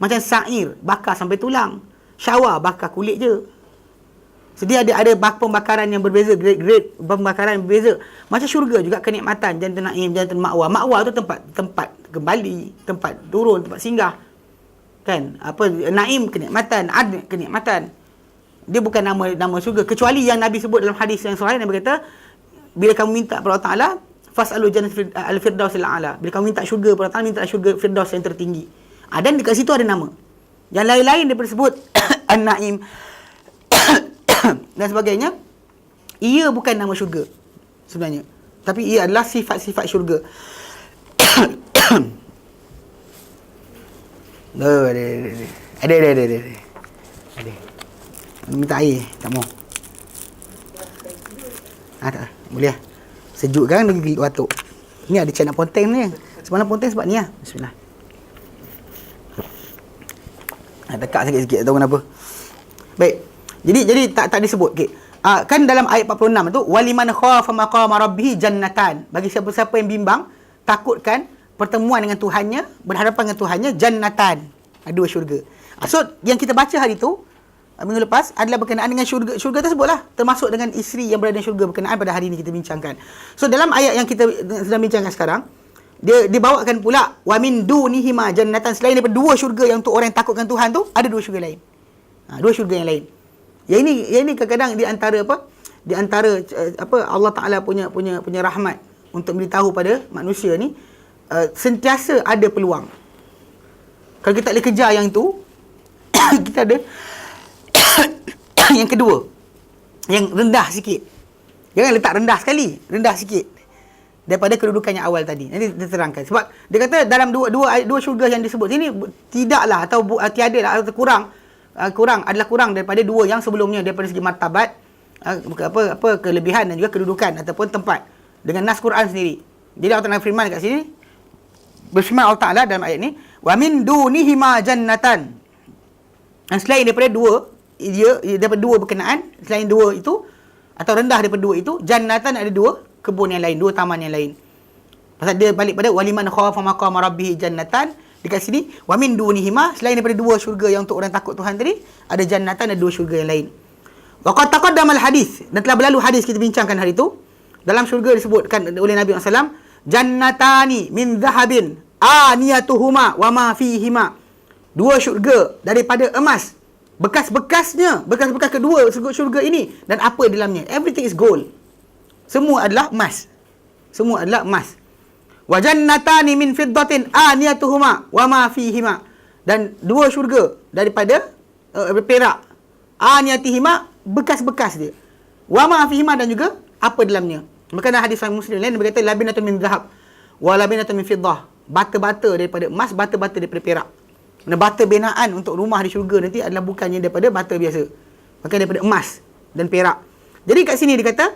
Macam Sa'ir, bakar sampai tulang. Syawa, bakar kulit je. Jadi ada pembakaran yang berbeza, grade pembakaran yang berbeza. Macam syurga juga kenikmatan, jantan naim, jantan ma'wa. Ma'wa tu tempat kembali, tempat turun, tempat singgah. Kan? Naim kenikmatan, adn kenikmatan. Dia bukan nama syurga, kecuali yang Nabi sebut dalam hadis yang sahih. Nabi kata, bila kamu minta kepada Allah Taala, fas'alu jannat al-firdausil a'la. Bila kamu minta syurga kepada Allah Taala, minta syurga firdaus yang tertinggi. Dan dekat situ ada nama. Yang lain-lain daripada sebut An-Naim dan sebagainya, ia bukan nama syurga sebenarnya, tapi ia adalah sifat-sifat syurga. Ada. Minta air, tak mau. Tak boleh lah. Sejuk kan, lagi gigit batuk. Ni ada cak nak ponteng ni. Semalam ponteng sebab ni lah. Bismillah. Tekak sikit-sikit, tak tahu kenapa. Baik. Jadi tak disebut. Okay. Kan dalam ayat 46 tu, waliman khafa maqama rabbih jannatan. Bagi siapa-siapa yang bimbang, takutkan pertemuan dengan Tuhannya, berhadapan dengan Tuhannya, jannatan. Dua syurga. So yang kita baca hari tu, minggu lepas, adalah berkenaan dengan syurga. Syurga tersebutlah termasuk dengan isteri yang berada di syurga berkenaan pada hari ini kita bincangkan. So dalam ayat yang kita sedang bincangkan sekarang, dia dibawakan pula wa min dunihima jannatan, selain daripada dua syurga yang untuk orang yang takutkan Tuhan tu, ada dua syurga lain. Dua syurga yang lain. Yang ini kadang-kadang di antara Allah Taala punya rahmat untuk beritahu pada manusia ni, sentiasa ada peluang. Kalau kita tak boleh kejar yang tu, kita ada yang kedua, yang rendah sikit. Jangan letak rendah sekali, rendah sikit. daripada kedudukan yang awal tadi. Nanti diterangkan. Sebab dia kata dalam dua syurga yang disebut sini tidaklah atau tiada lah atau kurang daripada dua yang sebelumnya daripada segi martabat, kelebihan dan juga kedudukan ataupun tempat dengan nas Quran sendiri. Jadi Allah Taala firman kat sini, berfirman Allah Taala dalam ayat ni, wa min dunihima jannatan. Dan selain daripada daripada dua berkenaan, selain dua itu atau rendah daripada dua itu, jannatan ada dua kebun yang lain, dua taman yang lain. Pasal dia balik pada waliman khawafa maqama rabbih jannatan. Dekat sini wa min dunihima, selain daripada dua syurga yang untuk orang takut Tuhan tadi, ada jannatan, ada dua syurga yang lain. Wa qad taqaddama al-hadis, dan telah berlalu hadis kita bincangkan hari itu. Dalam syurga disebutkan oleh Nabi SAW, jannatani min dhahabin aniyatuhuma wa ma fihima. Dua syurga daripada emas, bekas bekas kedua syurga ini dan apa di dalamnya. Everything is gold. Semua adalah emas. Wa jannatani min fiddatin aniyatuhuma wa ma fihima. Dan dua syurga daripada perak. Aniyatihima, bekas-bekas dia. Wa ma fihima, dan juga apa dalamnya. Maka dalam hadis Sahih Muslim lain berkata labinatun min dhahab wa labinatun min fiddah. Bata-bata daripada emas, bata-bata daripada perak. Bata binaan untuk rumah di syurga nanti adalah bukannya daripada bata biasa, maka daripada emas dan perak. Jadi kat sini dia kata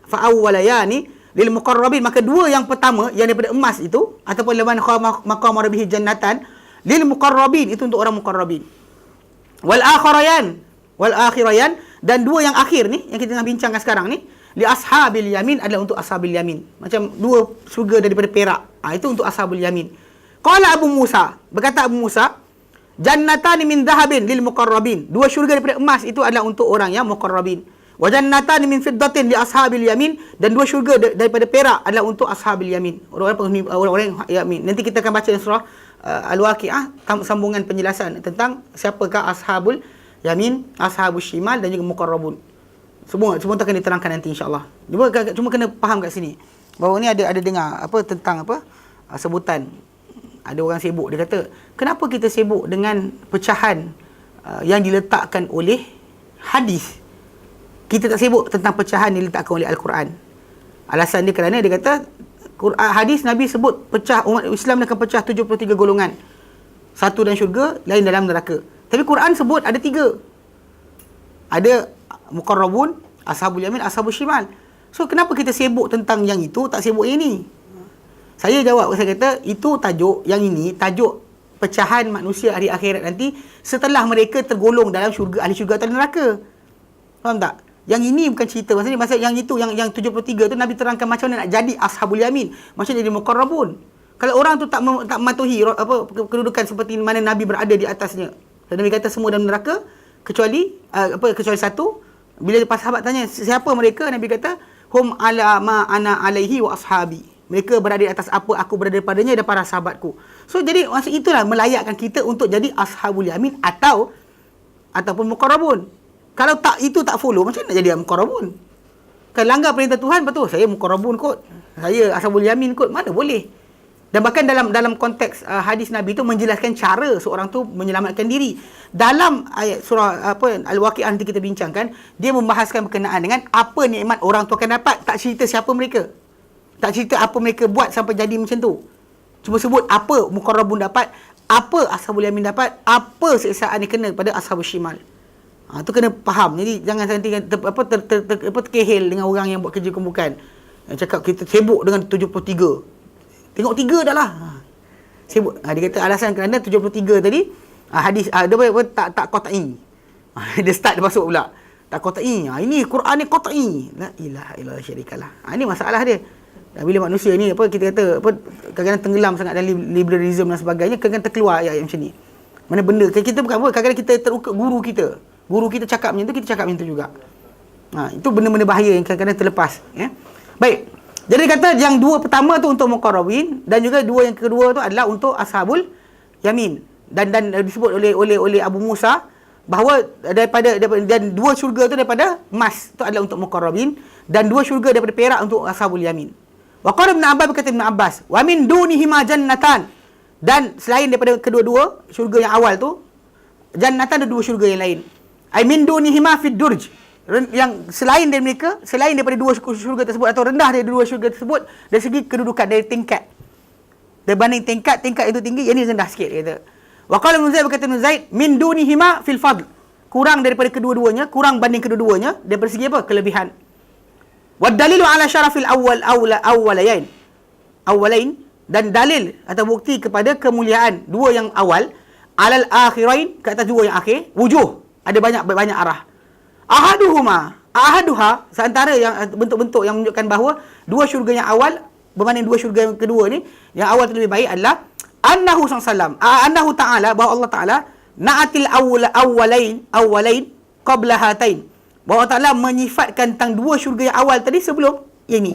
fa'awwalayani lil muqarrabin, maka dua yang pertama yang daripada emas itu ataupun laman maqam rabbih jannatan lil muqarrabin, itu untuk orang muqarrabin. Wal akhirayan, dan dua yang akhir ni yang kita tengah bincangkan sekarang ni, li ashabil yamin, adalah untuk ashabil yamin. Macam dua syurga daripada perak, itu untuk ashabul yamin. Qala Abu Musa, berkata Abu Musa, jannatan min dhahabin lil muqarrabin, dua syurga daripada emas itu adalah untuk orang yang muqarrabin. Wa jannatan min fiddatin li ashabil yamin, dan dua syurga daripada perak adalah untuk ashabil yamin, orang-orang yamin. Nanti kita akan baca surah Al-Waqiah, sambungan penjelasan tentang siapakah ashabul yamin, ashabul shimal dan juga muqarrabun. Semua akan diterangkan nanti insya-Allah. Cuma kena faham kat sini bahawa ni ada dengar tentang sebutan. Ada orang sibuk, dia kata, kenapa kita sibuk dengan pecahan yang diletakkan oleh hadis? Kita tak sibuk tentang pecahan yang diletakkan oleh Al-Quran. Alasan dia kerana dia kata hadis Nabi sebut pecah, umat Islam akan pecah 73 golongan. Satu dalam syurga, lain dalam neraka. Tapi Quran sebut ada 3. Ada muqarrabun, ashabul yamin, ashabul shimal. So kenapa kita sibuk tentang yang itu, tak sibuk yang ini? Saya jawab, saya kata itu tajuk, yang ini tajuk pecahan manusia hari akhirat nanti setelah mereka tergolong dalam syurga, ahli syurga atau neraka. Faham tak? Yang ini bukan cerita, maksudnya yang itu, yang 73 tu Nabi terangkan macam mana nak jadi ashabul yamin, macam jadi muqarrabun. Kalau orang tu tak mematuhi kedudukan seperti mana Nabi berada di atasnya. Dan Nabi kata semua dalam neraka kecuali satu. Bila pas sahabat tanya siapa mereka, Nabi kata hum ala ma ana alaihi wa ashabi. Mereka berada di atas apa aku berada padanya dan para sahabatku. So jadi maksud itulah melayakkan kita untuk jadi ashabul yamin ataupun muqarrabun. Kalau itu tak follow, macam mana nak jadi muqarrabun? Kalau langgar perintah Tuhan, betul saya muqarrabun kot, saya ashabul yamin kot, mana boleh. Dan bahkan dalam konteks hadis Nabi itu menjelaskan cara seorang tu menyelamatkan diri. Dalam ayat surah Al-Waqiah nanti kita bincangkan, dia membahaskan berkenaan dengan apa nikmat orang tu akan dapat, tak cerita siapa mereka. Tak cerita apa mereka buat sampai jadi macam tu. Cuma sebut apa muqarrabun dapat, apa ashabul yamin dapat, apa siksaan yang kena pada ashabul shimal. Tu kena faham. Jadi jangan nanti terkehel dengan orang yang buat kerja kumpukan. Yang cakap kita sibuk dengan 73. Tengok 3 dah lah. Sibuk. Dia kata alasan kerana 73 tadi hadis dia tak qat'i. Dia start dia masuk pula. Tak qat'i. Ini Quran ni qat'i. La ilaha illallah syarikalah. Ini masalah dia. Dan bila manusia ni kita kata kadang-kadang tenggelam sangat dalam liberalism dan sebagainya, kadang-kadang terkeluar ayat macam ni. Mana benda kita bukan apa, kadang-kadang kita terukut guru kita cakap macam tu, kita cakap macam tu juga. Itu benda-benda bahaya yang kadang-kadang terlepas, ya. Baik. Jadi kata yang dua pertama tu untuk muqarrabin, dan juga dua yang kedua tu adalah untuk ashabul yamin. Dan disebut oleh Abu Musa bahawa daripada dan dua syurga tu daripada emas tu adalah untuk muqarrabin, dan dua syurga daripada perak untuk ashabul yamin. Wa qala Ibn Abbas, berkata Ibn Abbas, wa min dunihima jannatan, dan selain daripada kedua-dua syurga yang awal tu, jannatan ada dua syurga yang lain. Ay min dunihima fid durj, yang selain dari mereka, selain daripada dua syurga tersebut atau rendah dari dua syurga tersebut dari segi kedudukan, dari tingkat. Berbanding tingkat itu tinggi, yang ni rendah sikit kata. Wa qala Ibn Zaid, berkata Ibn Zaid, min dunihima fil fadl. Kurang daripada kedua-duanya, kurang banding kedua-duanya daripada segi apa? Kelebihan. Wa dalilu ala syarafil awwalain. Dan dalil atau bukti kepada kemuliaan dua yang awal, alal akhirain, ke atas dua yang akhir, wujuh, ada banyak arah. Ahaduha, seantara yang bentuk-bentuk yang menunjukkan bahawa dua syurga yang awal berbanding dua syurga yang kedua ni, yang awal tu lebih baik adalah annahu sallallahu annahu ta'ala, bahawa Allah Ta'ala na'atil awwalain qabla hatain, bahawa Allah Ta'ala menyifatkan tentang dua syurga yang awal tadi sebelum yang ni,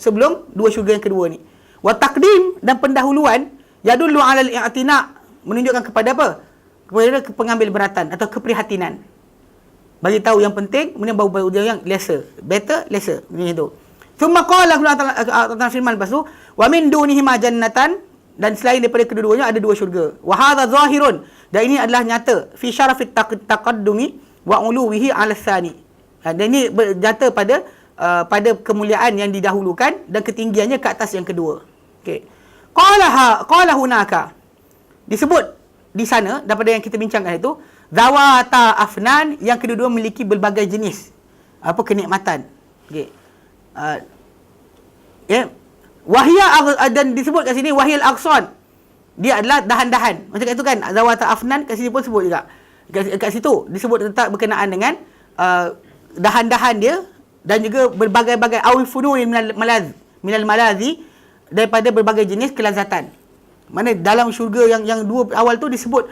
sebelum dua syurga yang kedua ni. Wa taqdim, dan pendahuluan, yadullu 'ala al-i'tina', menunjukkan kepada apa? Kepada pengambil beratan atau keprihatinan. Bagi tahu yang penting, kemudian baru yang lesser, better, lesser, macam itu. Thumma qala Allah Ta'ala firman lepas tu, wa min dunihima jannatan, dan selain daripada kedua-duanya ada dua syurga. Wa hadha zahirun, dan ini adalah nyata fi syarafit taqaddumi wa uluwihi 'ala tsani. Dan ini nyata pada kemuliaan yang didahulukan dan ketinggiannya ke atas yang kedua. Okey. Qala hunaka, disebut di sana daripada yang kita bincangkan itu, zawata afnan, yang kedua-dua memiliki berbagai jenis apa kenikmatan. Okey. Wahia, dan disebut kat sini wahil aqsan, dia adalah dahan-dahan. Macam itu kan, zawata afnan kat sini pun sebut juga. Kat situ disebut tentang berkenaan dengan dahan-dahan dia, dan juga berbagai-bagai awifunu minal malazi, daripada berbagai jenis kelazatan. Mana dalam syurga yang dua awal tu disebut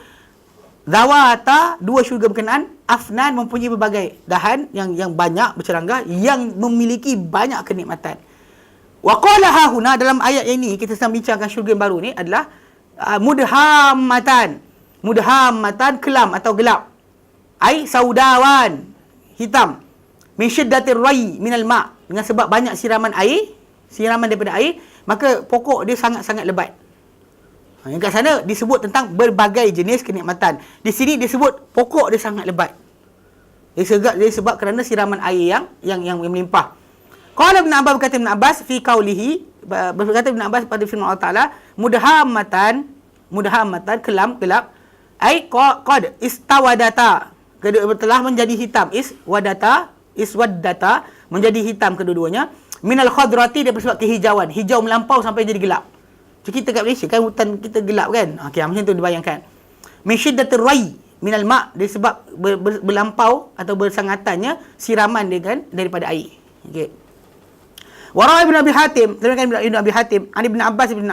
zawata, dua syurga berkenaan, afnan mempunyai berbagai dahan yang banyak berceranggah, yang memiliki banyak kenikmatan. Wa qala hahuna, dalam ayat ini kita sedang bincangkan syurga yang baru ni adalah mudhammatan, kelam atau gelap, ai saudawan, hitam, min syiddatir rai minal ma', dengan sebab banyak siraman daripada air, maka pokok dia sangat-sangat lebat. Yang kat sana disebut tentang berbagai jenis kenikmatan. Di sini disebut pokok dia sangat lebat. Dia sebab kerana siraman air yang melimpah. Qala Ibn Abbas, berkata Ibn Abbas fi qaulihi, berkata Ibn Abbas pada firman Allah Ta'ala, mudhammatan, kelam, gelap, ai qad istawadata, telah menjadi hitam, iswaddata, menjadi hitam kedua-duanya, minal khadrati, daripada sebab kehijauan, hijau melampau sampai jadi gelap. So, kita kat Malaysia kan hutan kita gelap kan, okey, macam tu dibayangkan. Min syiddatir rai minal ma', dia sebab berlampau atau bersangatannya siraman dia kan daripada air. Okey. Wara Ibn Abi Hatim, Ibn Abi Hatim, an Ibn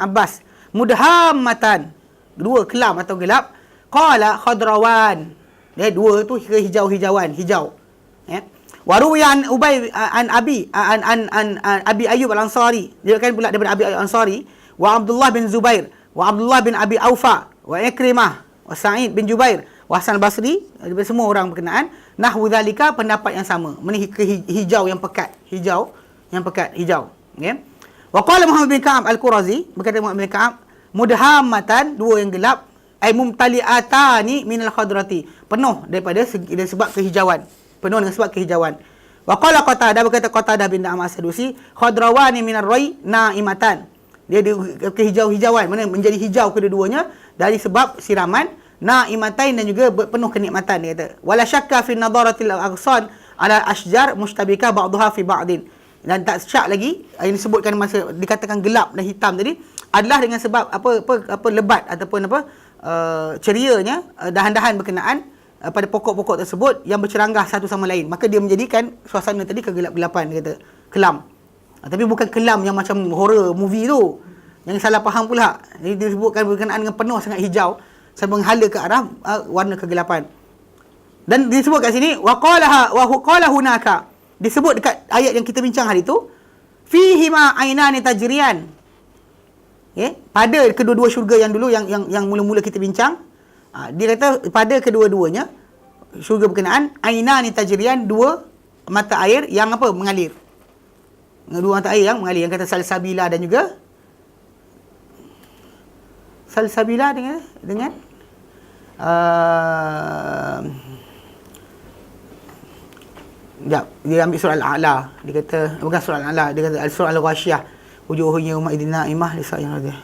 Abbas, mudhammatan, dua kelam atau gelap, qala khadrawan, dia dua tu hijau-hijauan, hijau. Ya. Waruyan Ubay an Abi Ayyub Al-Ansari, dia kan pula daripada Abi Ayyub Al-Ansari, wa Abdullah bin Zubair, wa Abdullah bin Abi Aufa, wa Ikrimah, wa Sa'id bin Jubair, wa Hasan Al-Basri, daripada semua orang berkenaan, nahwu dzalika, pendapat yang sama, hijau yang pekat, hijau. Okay. Wa qala Muhammad bin Ka'ab Al-Qurazi, berkata Muhammad bin Ka'ab, mudhammatan, dua yang gelap, ay mumtali'atani minal khadrati, penuh daripada sebab kehijauan, penuh dengan sebab kehijauan. Wa qala Qatadah, berkata Qatadah bin Da'amah As-Sadusi, khadrawani minar rai na'imatan, dia kehijau-hijauan, mana menjadi hijau kedua-duanya dari sebab siraman, na'imatain, dan juga penuh kenikmatan, dia kata. Wala syakka fi nadaratil aghsan ala ashjar mustabika ba'daha fi ba'din, dan tak syak lagi yang disebutkan masa dikatakan gelap dan hitam tadi adalah dengan sebab apa lebat ataupun cerianya dahan-dahan berkenaan pada pokok-pokok tersebut yang berceranggah satu sama lain, maka dia menjadikan suasana tadi kegelap-gelapan, dia kata kelam. Tapi bukan kelam yang macam horror movie tu, yang salah faham pula. Jadi disebutkan berkenaan dengan penuh sangat hijau sampai menghala ke arah warna kegelapan. Dan disebut kat sini wa qala hunaka, disebut dekat ayat yang kita bincang hari tu, fihima ainani tajriyan. Okay? Pada kedua-dua syurga yang dulu yang mula-mula kita bincang, dia kata pada kedua-duanya syurga berkenaan, ainani tajriyan, dua mata air yang mengalir. Dua mata air yang mengalir, yang kata salsabila dan juga salsabila dengan Sekejap, dia ambil surah Al-A'la. Dia kata, bukan surah Al-A'la, dia kata surah Al-Ghashiyah. Wujuhun yawma idzin na'imah lisa'in radiyah.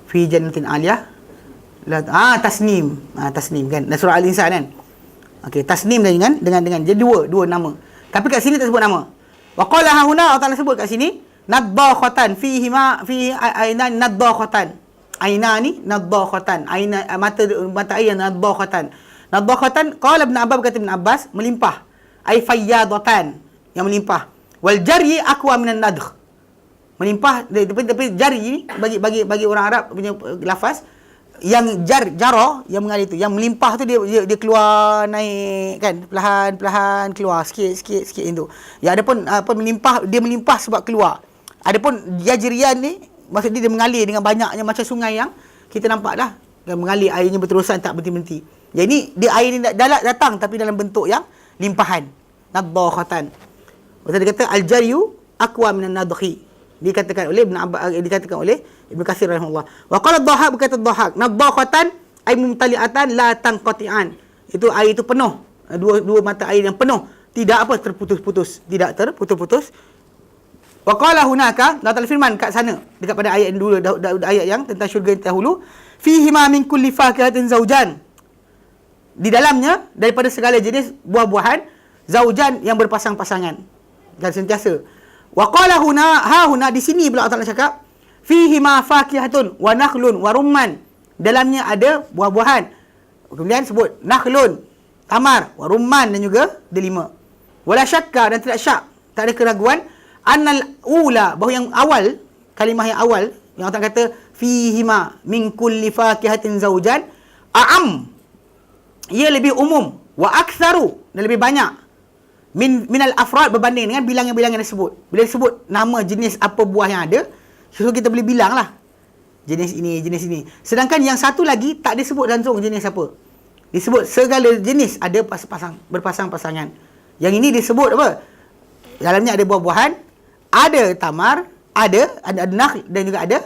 Fi jannatin 'aliyah. Tasnim. Tasnim kan. Dan surah Al-Insan kan. Okey, tasnim dengan jadi dua nama. Tapi kat sini tak sebut nama. Wa qala hahuna, Allah Taala sebut kat sini naddakhatan fihi ainan naddakhatan. Ainani naddakhatan. Mata air naddakhatan. Naddakhatan qala Ibn Abbas, kata Ibn Abbas, melimpah. Ai fayyadatan, yang melimpah. Wal jari aqwa minan nadkh. Melimpah, tapi jari ni bagi orang Arab punya lafaz, yang jara yang mengalir tu, yang melimpah tu dia keluar naik kan, perlahan keluar sikit itu. Ya, adapun melimpah, dia melimpah sebab keluar. Adapun jarian ni maksud dia mengalir dengan banyaknya, macam sungai yang kita nampak dah, yang mengalir airnya berterusan tak berhenti-henti. Jadi ni dia air ni datang tapi dalam bentuk yang limpahan. Naddakhatan. Maksud dia kata al-jaryu aqwa minan nadkhi. Dikatakan oleh Ibn Katsir rahimahullah. Wa qala ad-Dhahhak, berkata ad-Dhahhak, naddakhatan ay mumtali'atan la tanqati'an. Itu air itu penuh. Dua mata air yang penuh, tidak terputus-putus, tidak terputus-putus. Wa qala hunaka, Allah Taala firman kat sana dekat pada ayat dulu, ayat yang tentang syurga yang dahulu, fihi ma min kulli fakihatin zaujan. Di dalamnya daripada segala jenis buah-buahan, zaujan yang berpasang-pasangan dan sentiasa. Wa qala huna di sini pula Allah Taala cakap fihi ma fakihatun wa nakhlun wa rumman. Dalamnya ada buah-buahan. Kemudian sebut nakhlun, tamar, wa rumman dan juga delima. Wala syakka, dan tidak syak, tak ada keraguan, annal ula, bahawa yang awal, kalimah yang awal yang Allah kata fihi ma min kulli fakihatin zaujan, a'am, ia lebih umum, wa aktsaru, dan lebih banyak, minal afrad, berbanding dengan bilangan-bilangan tersebut. Bila disebut nama jenis apa buah yang ada, so kita boleh bilang lah jenis ini. Sedangkan yang satu lagi tak disebut langsung jenis apa. Disebut segala jenis ada berpasang-pasangan. Yang ini disebut apa? Dalamnya ada buah-buahan, ada tamar, ada nakhl, dan juga ada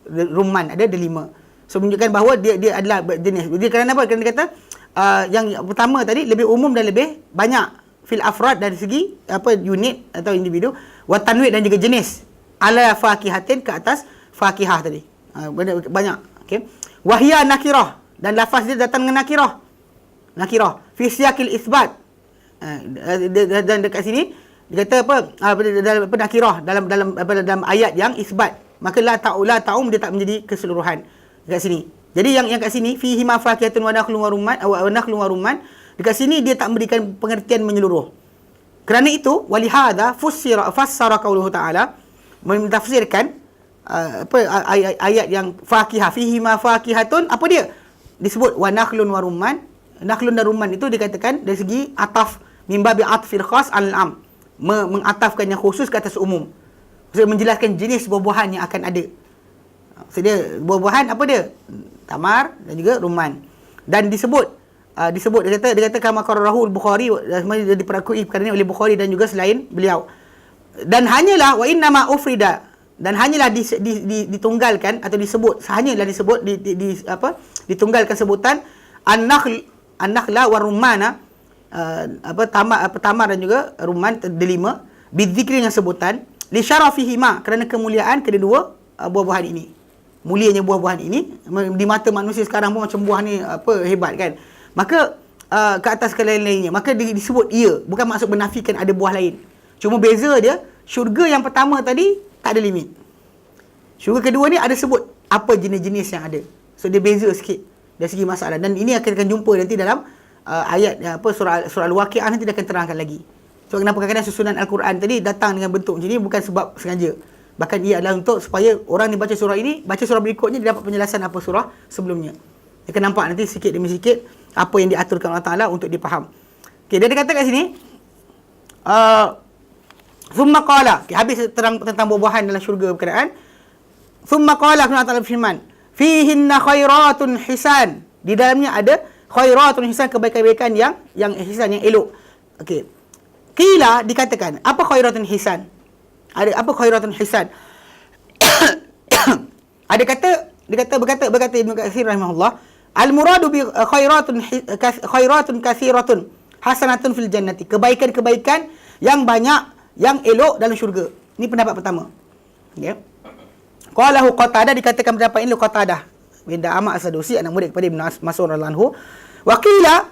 rumman, ada delima. So menunjukkan bahawa dia adalah jenis. Dia kerana apa? Kerana dia kata yang pertama tadi lebih umum dan lebih banyak fil afrad, dari segi unit atau individu, wa tanwi', dan juga jenis, ala fakihatin, ke atas fakihah tadi, banyak. Okey, wahya nakirah, dan lafaz dia datang dengan nakirah fi siyaqil isbat. Dan dekat sini dia kata dalam nakirah dalam ayat yang isbat, maka la ta'um dia tak menjadi keseluruhan dekat sini. Jadi yang kat sini fihi ma fakihatun wa nakhlun wa rumman, dekat sini dia tak memberikan pengertian menyeluruh. Kerana itu, walihada fassara qauluhu ta'ala, mentafsirkan ayat yang fakihah, fihi ma fakihatun, apa dia? Disebut wa nakhlun wa rumman. Nakhlun dan rumman itu dikatakan dari segi ataf, min babi atfil khas al-am, mengatafkan yang khusus ke atas umum. Maksudnya menjelaskan jenis buah-buahan yang akan ada. Maksudnya buah-buahan apa dia? Tamar dan juga rumman. Dan disebut dia kata kama qararahu al-Bukhari, sebenarnya diperakui perkara ini oleh Bukhari dan juga selain beliau. Dan hanyalah wa inna ma ufrida, dan hanyalah ditunggalkan atau disebut, ditunggalkan sebutan an-nakhla wa rummana, tamar dan juga rumman, delima, bidzikri, dengan sebutan li syarafihima, kerana kemuliaan kedua buah-buahan ini. Mulianya buah-buahan ini di mata manusia sekarang pun macam buah ni hebat kan. Maka ke atas ke lain-lainnya, maka disebut ia, bukan maksud menafikan ada buah lain. Cuma beza dia, syurga yang pertama tadi tak ada limit. Syurga kedua ni ada sebut apa jenis-jenis yang ada. So dia beza sikit dari segi masalah, dan ini akan jumpa nanti dalam ayat surah Al-Waqi'ah, nanti dia akan terangkan lagi. So kenapa kadang-kadang susunan Al-Quran tadi datang dengan bentuk macam ni, bukan sebab sengaja. Bahkan ia adalah untuk supaya orang ni baca surah ini, baca surah berikutnya, dia dapat penjelasan apa surah sebelumnya. Dia akan nampak nanti sikit demi sikit apa yang diaturkan Allah Ta'ala untuk dipaham. Okay, dia kata kat sini thumma qala, habis terang tentang buah-buahan dalam syurga berkenaan. Thumma qala, Allah Ta'ala berfirman, fihinna khairatun hisan, di dalamnya ada khairatun hisan, kebaikan-kebaikan yang hisan, yang elok. Okey, qila, dikatakan apa khairatun hisan? Ada apa khairatun hisan? Ada berkata Ibn Katsir rahimahullah, al-muradu bi khairatun kathiratun hasanatun fil jannati, kebaikan-kebaikan yang banyak, yang elok dalam syurga. Ini pendapat pertama. Okey. Qalahu Qatadah, dikatakan pendapat ini Qatadah bin Da'amah As-Sadusi, anak murid kepada Ibn Mas'ud radhiyallahu anhu. Wa qila,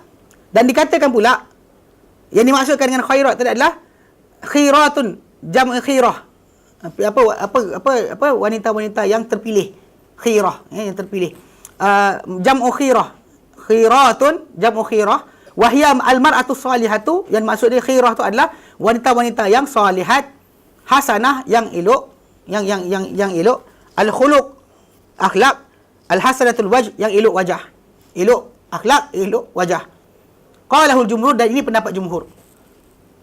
dan dikatakan pula yang dimaksudkan dengan khairat tadi adalah khiratun, jam'u khirah. Apa wanita-wanita yang terpilih. Khirah, yang terpilih. Jam'u khirah. Khiratun jam'u khirah. Wa hiya al-mar'atu salihatu, yang maksudnya khirah tu adalah wanita-wanita yang salihat, hasanah, yang elok, yang elok, al-khuluq, akhlak, al-hasanatul wajh, yang elok wajah. Elok akhlak, elok wajah. Qalahul jumhur, dan ini pendapat jumhur.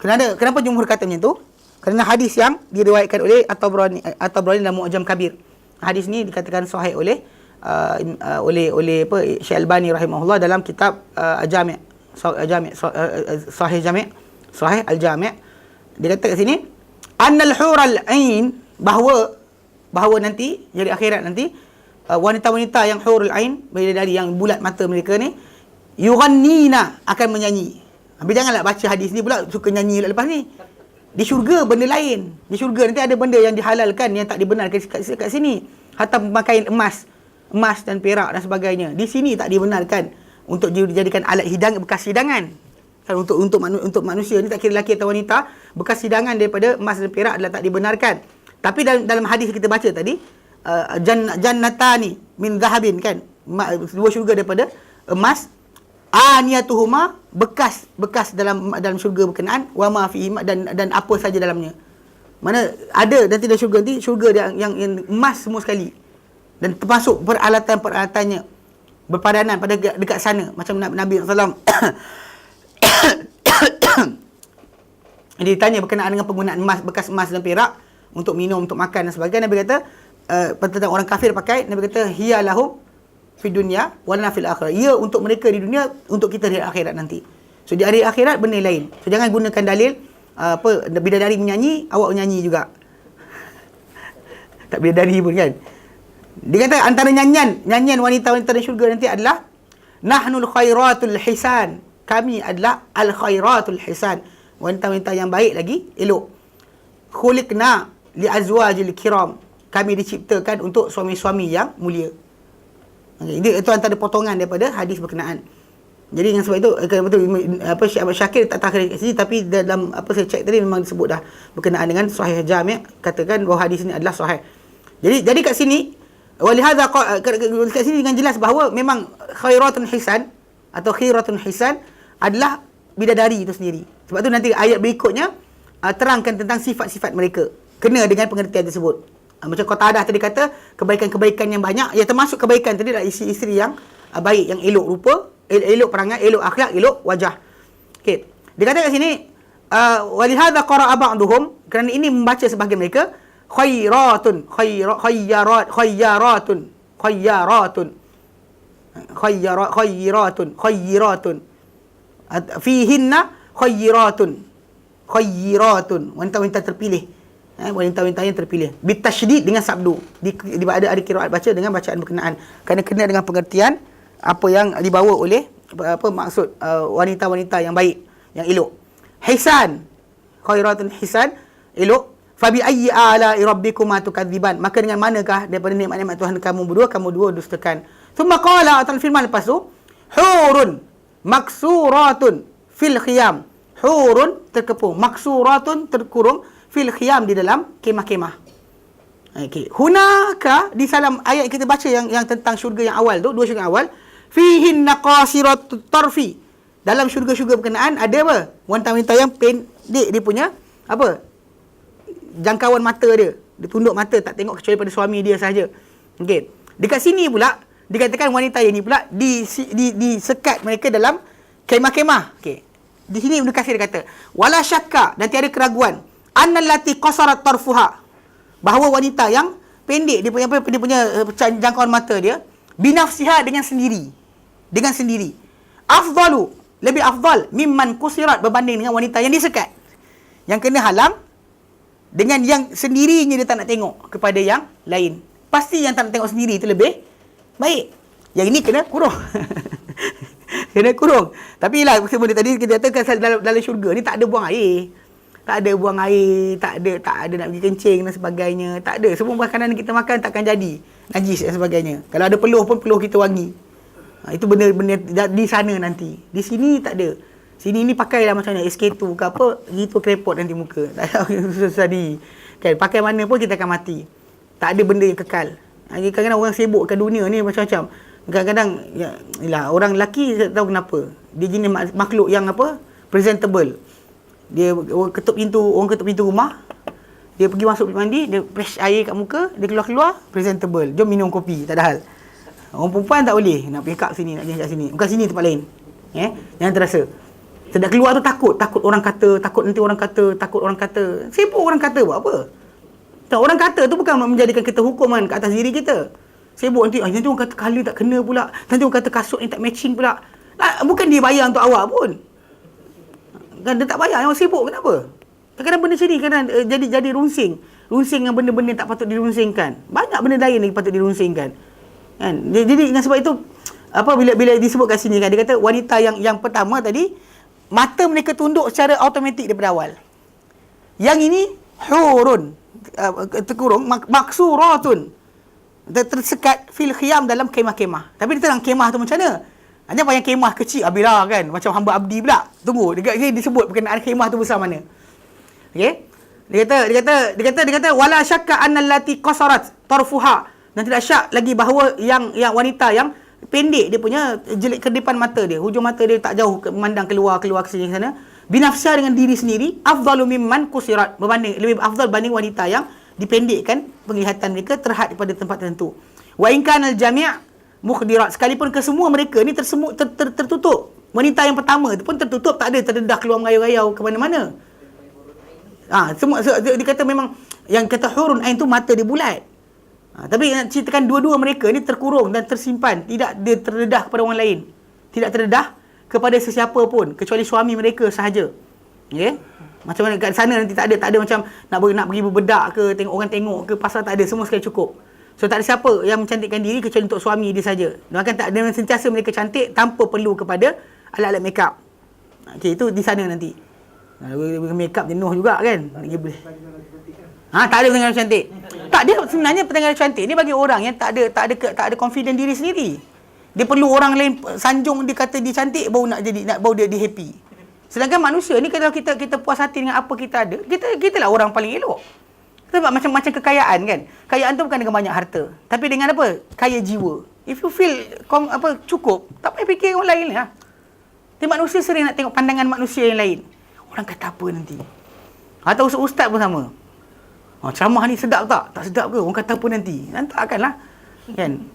Kenapa jumhur kata macam tu? Kerana hadis yang diriwayatkan oleh At-Tabrani dalam Mu'jam Kabir. Hadis ni dikatakan sahih oleh Syekh Albani rahimahullah dalam kitab Al-Jami', Sahih Jami', Sahih Al-Jami'. Dia kata kat sini, annal hural ain, bahawa nanti jadi akhirat nanti wanita-wanita yang hurul ain, bidadari yang bulat mata mereka ni, yughannina, akan menyanyi. Habis janganlah baca hadis ni pula suka nyanyi lepas ni. Di syurga benda lain. Di syurga nanti ada benda yang dihalalkan yang tak dibenarkan kat sini. Hatta pemakaian emas dan perak dan sebagainya. Di sini tak dibenarkan untuk dijadikan alat hidangan, bekas hidangan. Kan untuk manusia ni, tak kira lelaki atau wanita, bekas hidangan daripada emas dan perak adalah tak dibenarkan. Tapi dalam hadis kita baca tadi, jannatani min zahabin, kan, dua syurga daripada emas, aniyatuhuma, bekas dalam syurga berkenaan, wa ma fihi, dan apa saja dalamnya. Mana ada nanti dalam syurga nanti, syurga yang emas semua sekali, dan termasuk peralatan-peralatannya berpadanan pada dekat sana, macam Nabi sallallahu alaihi wasallam ditanya berkenaan dengan penggunaan emas, bekas emas dan perak untuk minum, untuk makan dan sebagainya. Nabi kata tentang orang kafir pakai, Nabi kata hiya lahum fi dunya wa lana fil akhirah. Ia untuk mereka di dunia, untuk kita di akhirat nanti. So di hari akhirat benda lain. So jangan gunakan dalil bidadari menyanyi, awak menyanyi juga. Tak bidadari pun, kan. Dia kata antara nyanyian wanita-wanita di syurga nanti adalah nahnul khairatul hisan. Kami adalah al khairatul hisan. Wanita-wanita yang baik lagi, elok. Khuliqna li azwajil kiram. Kami diciptakan untuk suami-suami yang mulia. Okay, itu antara potongan daripada hadis berkenaan. Jadi dengan sebab itu Syekh Ahmad Syakir tak tahu kat sini, tapi dalam saya cek tadi memang disebut dah berkenaan dengan Sahih Jami', katakan bahawa hadis ini adalah sahih. Jadi kat sini walihadza kat sini dengan jelas bahawa memang khairatun hisan atau khiratun hisan adalah bidadari itu sendiri. Sebab tu nanti ayat berikutnya terangkan tentang sifat-sifat mereka kena dengan pengertian tersebut. Macam Qatadah tadi kata kebaikan-kebaikan yang banyak, ya termasuk kebaikan tadi adalah isteri-isteri yang baik, yang elok rupa, elok perangai, elok akhlak, elok wajah. Okey. Dia kata kat sini walihadza qara'a ba'duhum, kerana ini membaca sebahagian mereka khairatun fihinna khairatun, wanita-wanita terpilih. Wanita-wanita yang terpilih bitasydid, dengan sabdu, ada qiraat baca dengan bacaan berkenaan, kerana kena dengan pengertian apa yang dibawa oleh maksud wanita-wanita yang baik, yang elok. Hisan, khairatun hisan, elok. Fabi ayyi ala'i rabbikuma tukadziban, maka dengan manakah daripada nikmat-nikmat Tuhan kamu dua dustakan. Thumma qala, atal firman lepas tu, hurun maksuratun fil khiyam. Hurun terkepung, maksuratun terkurung, fil khiyam di dalam kemah-kemah. Okey, hunaka di dalam ayat kita baca yang tentang syurga yang awal tu, dua syurga awal, fihin naqasiratut tarfi. Dalam syurga-syurga berkenaan ada apa? Wanita-wanita yang pendek dia punya jangkauan mata dia. Dia tunduk mata, tak tengok kecuali pada suami dia sahaja. Okey. Dekat sini pula dikatakan wanita yang ni pula disekat mereka dalam kemah-kemah. Okey. Di sini Ibn Katsir kata, wala syakka, dan tiada keraguan, annallati qasarat tarfuha, bahawa wanita yang pendek dia punya jangkauan mata dia, binafsiha, dengan sendiri afdalu, lebih afdal mimman kusirat, berbanding dengan wanita yang disekat, yang kena halang, dengan yang sendirinya dia tak nak tengok kepada yang lain. Pasti yang tak nak tengok sendiri itu lebih baik. Yang ini kena kurung. Kena kurung. Tapi lah sebelum tadi kita katakan dalam syurga ni tak ada buang air. Tak ada buang air, tak ada nak pergi kencing dan sebagainya. Tak ada. Semua makanan yang kita makan takkan jadi najis dan sebagainya. Kalau ada peluh pun peluh kita wangi. Itu benda-benda di sana nanti. Di sini tak ada. Sini ni pakailah macam mana SK2 ke apa, gitu kerepot nanti muka. Tak ada susah di. Kan pakai mana pun kita akan mati. Tak ada benda yang kekal. Kadang-kadang orang sibukkan dunia ni macam-macam. Kadang-kadang yalah, orang lelaki tak tahu kenapa. Dia jenis makhluk yang apa? Presentable. Dia orang ketuk pintu rumah, dia pergi masuk mandi, dia splash air kat muka, dia keluar presentable, jom minum kopi, tak ada hal. Orang perempuan tak boleh, nak pergi kat sini, nak pergi kat sini, bukan sini tempat lain. Jangan terasa. Sedap keluar tu takut orang kata, takut nanti orang kata, sibuk orang kata buat apa? Tak, orang kata tu bukan menjadikan kita hukuman ke atas diri kita. Sibuk nanti orang kata colour tak kena pula, nanti orang kata kasut ni tak matching pula. Bukan dia bayar untuk awak pun. Kan dia tak bayar, yang sibuk kenapa? Kadang-kadang benda macam ni jadi runsing dengan benda-benda tak patut dirunsingkan. Banyak benda lain yang patut dirunsingkan. Kan? Jadi dengan sebab itu bila disebut kat sini kan, dia kata wanita yang pertama tadi mata mereka tunduk secara automatik daripada awal. Yang ini hurun terkurung maksuratun, tersekat fil khiyam, dalam kemah-kemah. Tapi dia terang kemah tu macam mana? Hanya banyak kemah kecil bila kan, macam hamba abdi pula. Tunggu, dia disebut berkenaan kemah tu besar mana. Okey. Dia kata wala syakka anna allati qasarat tarfuha. Dan tidak syak lagi bahawa yang wanita yang pendek dia punya jelik kedipan mata dia, hujung mata dia tak jauh memandang keluar ke sini ke sana. Binafsa dengan diri sendiri afdalu mimman qusirat, berbanding lebih afdal banding wanita yang dipendekkan penglihatan mereka terhad pada tempat tertentu. Wa in kana al-jami' mukhdirat, sekalipun kesemua mereka ni tertutup. Wanita yang pertama tu pun tertutup, tak ada terdedah keluar mengayau-ngayau ke mana-mana. Semua dia kata memang yang kata hurun ain tu mata dia bulat. Tapi nak ceritakan dua-dua mereka ni terkurung dan tersimpan, tidak dia terdedah kepada orang lain. Tidak terdedah kepada sesiapa pun kecuali suami mereka sahaja. Okey? Macam mana kat sana nanti tak ada macam nak pergi berbedak ke, tengok orang tengok ke, pasal tak ada, semua sekali cukup. So tak ada siapa yang mencantikkan diri kecuali untuk suami dia saja. Bahkan tak ada, sentiasa mereka cantik tanpa perlu kepada alat-alat makeup. Okey, itu di sana nanti. Makeup jenuh juga kan. Tak ada pertengah cantik. Tak, dia sebenarnya pertengah cantik ni bagi orang yang tak ada confident diri sendiri. Dia perlu orang lain sanjung dia kata dia cantik baru baru dia happy. Sedangkan manusia ni kalau kita puas hati dengan apa kita ada, kita lah orang paling elok. Sebab macam kekayaan kan. Kekayaan tu bukan dengan banyak harta, tapi dengan apa? Kaya jiwa. If you feel cukup, tak payah fikir orang lain lah. Tapi manusia sering nak tengok pandangan manusia yang lain. Orang kata apa nanti? Atau ustaz pun sama. Ceramah ni sedap tak? Tak sedap ke? Orang kata apa nanti? Takkanlah. Kan?